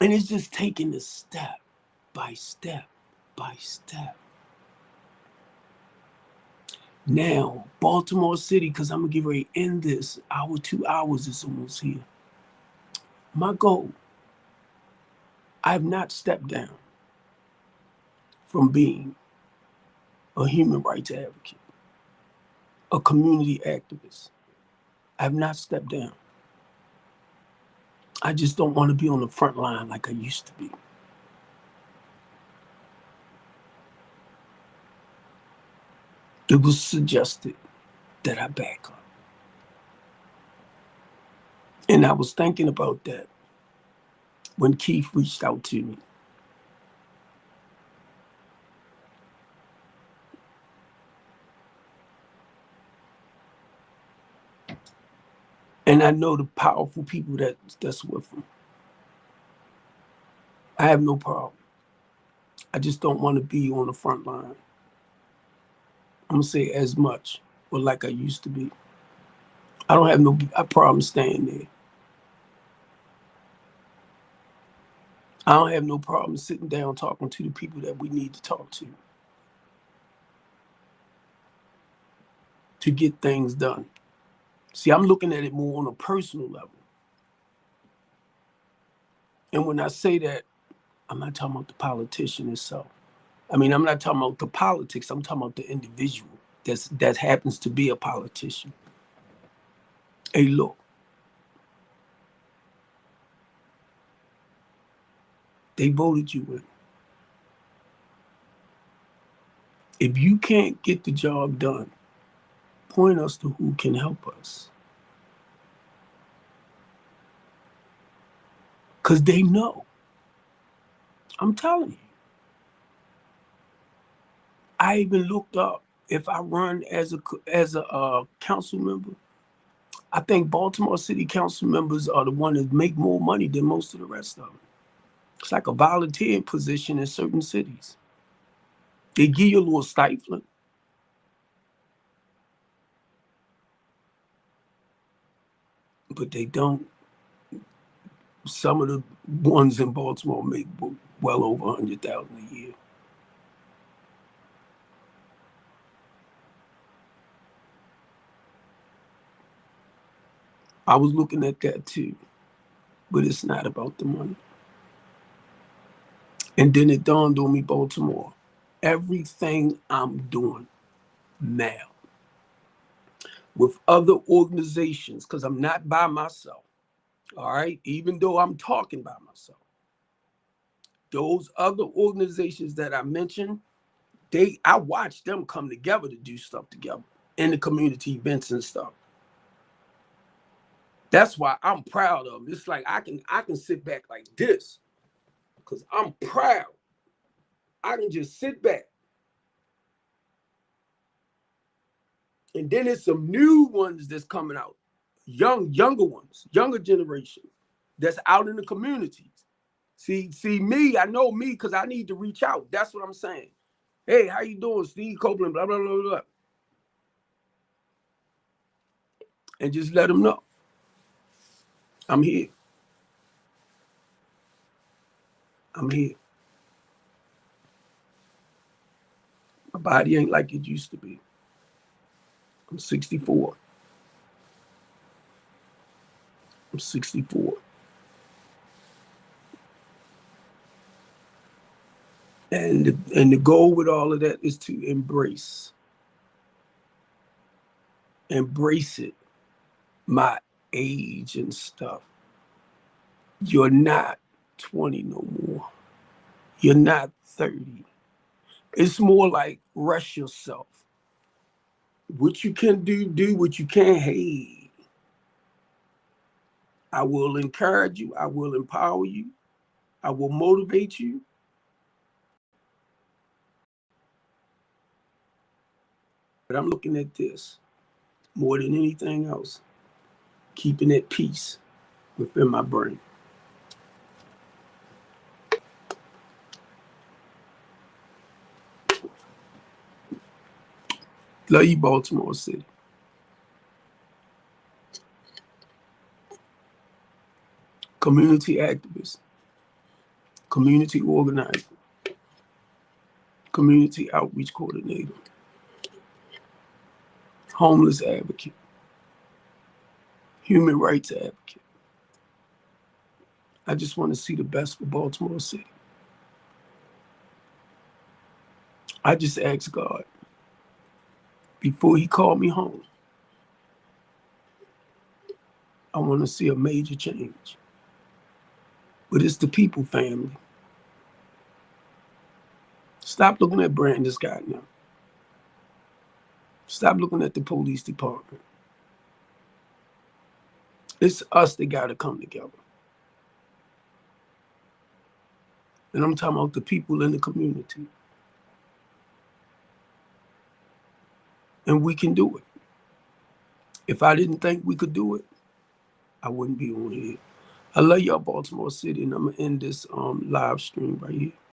And it's just taking it step by step by step. Now, Baltimore City, because I'm going to get ready to end this. 2 hours is almost here. My goal, I have not stepped down from being a human rights advocate, a community activist. I have not stepped down. I just don't want to be on the front line like I used to be. It was suggested that I back up. And I was thinking about that when Keith reached out to me. And I know the powerful people that's with him. I have no problem. I just don't want to be on the front line. I'm going to say as much or like I used to be. I don't have no problem staying there. I don't have no problem sitting down talking to the people that we need to talk to get things done. See, I'm looking at it more on a personal level. And when I say that, I'm not talking about the politician itself. I mean, I'm not talking about the politics. I'm talking about the individual that happens to be a politician. Hey, look. They voted you in. If you can't get the job done, point us to who can help us. Because they know. I'm telling you. I even looked up if I run as a council member. I think Baltimore City council members are the ones that make more money than most of the rest of them. It's like a volunteer position in certain cities. They give you a little stipend. But they don't. Some of the ones in Baltimore make well over 100,000 a year. I was looking at that too, but it's not about the money. And then it dawned on me, Baltimore, everything I'm doing now with other organizations, because I'm not by myself, all right, even though I'm talking by myself, those other organizations that I mentioned, I watch them come together to do stuff together in the community events and stuff. That's why I'm proud of them. It's like I can sit back like this because I'm proud. I can just sit back. And then there's some new ones that's coming out, younger ones, younger generation that's out in the communities. See me, I know me because I need to reach out. That's what I'm saying. Hey, how you doing, Steve Copeland, blah, blah, blah, blah. And just let them know I'm here. I'm here. My body ain't like it used to be. I'm 64. I'm 64. And the goal with all of that is to embrace it, my age and stuff. You're not 20 no more. You're not 30. It's more like rest yourself. What you can do what you can't hate. I will encourage you. I will empower you. I will motivate you. But I'm looking at this more than anything else, keeping that peace within my brain. Love you, Baltimore City. Community activist, community organizer, community outreach coordinator, homeless advocate, human rights advocate. I just want to see the best for Baltimore City. I just asked God before he called me home, I want to see a major change. But it's the people, family. Stop looking at Brandon Scott now. Stop looking at the police department. It's us that got to come together. And I'm talking about the people in the community. And we can do it. If I didn't think we could do it, I wouldn't be on here. I love y'all, Baltimore City, and I'm going to end this live stream right here.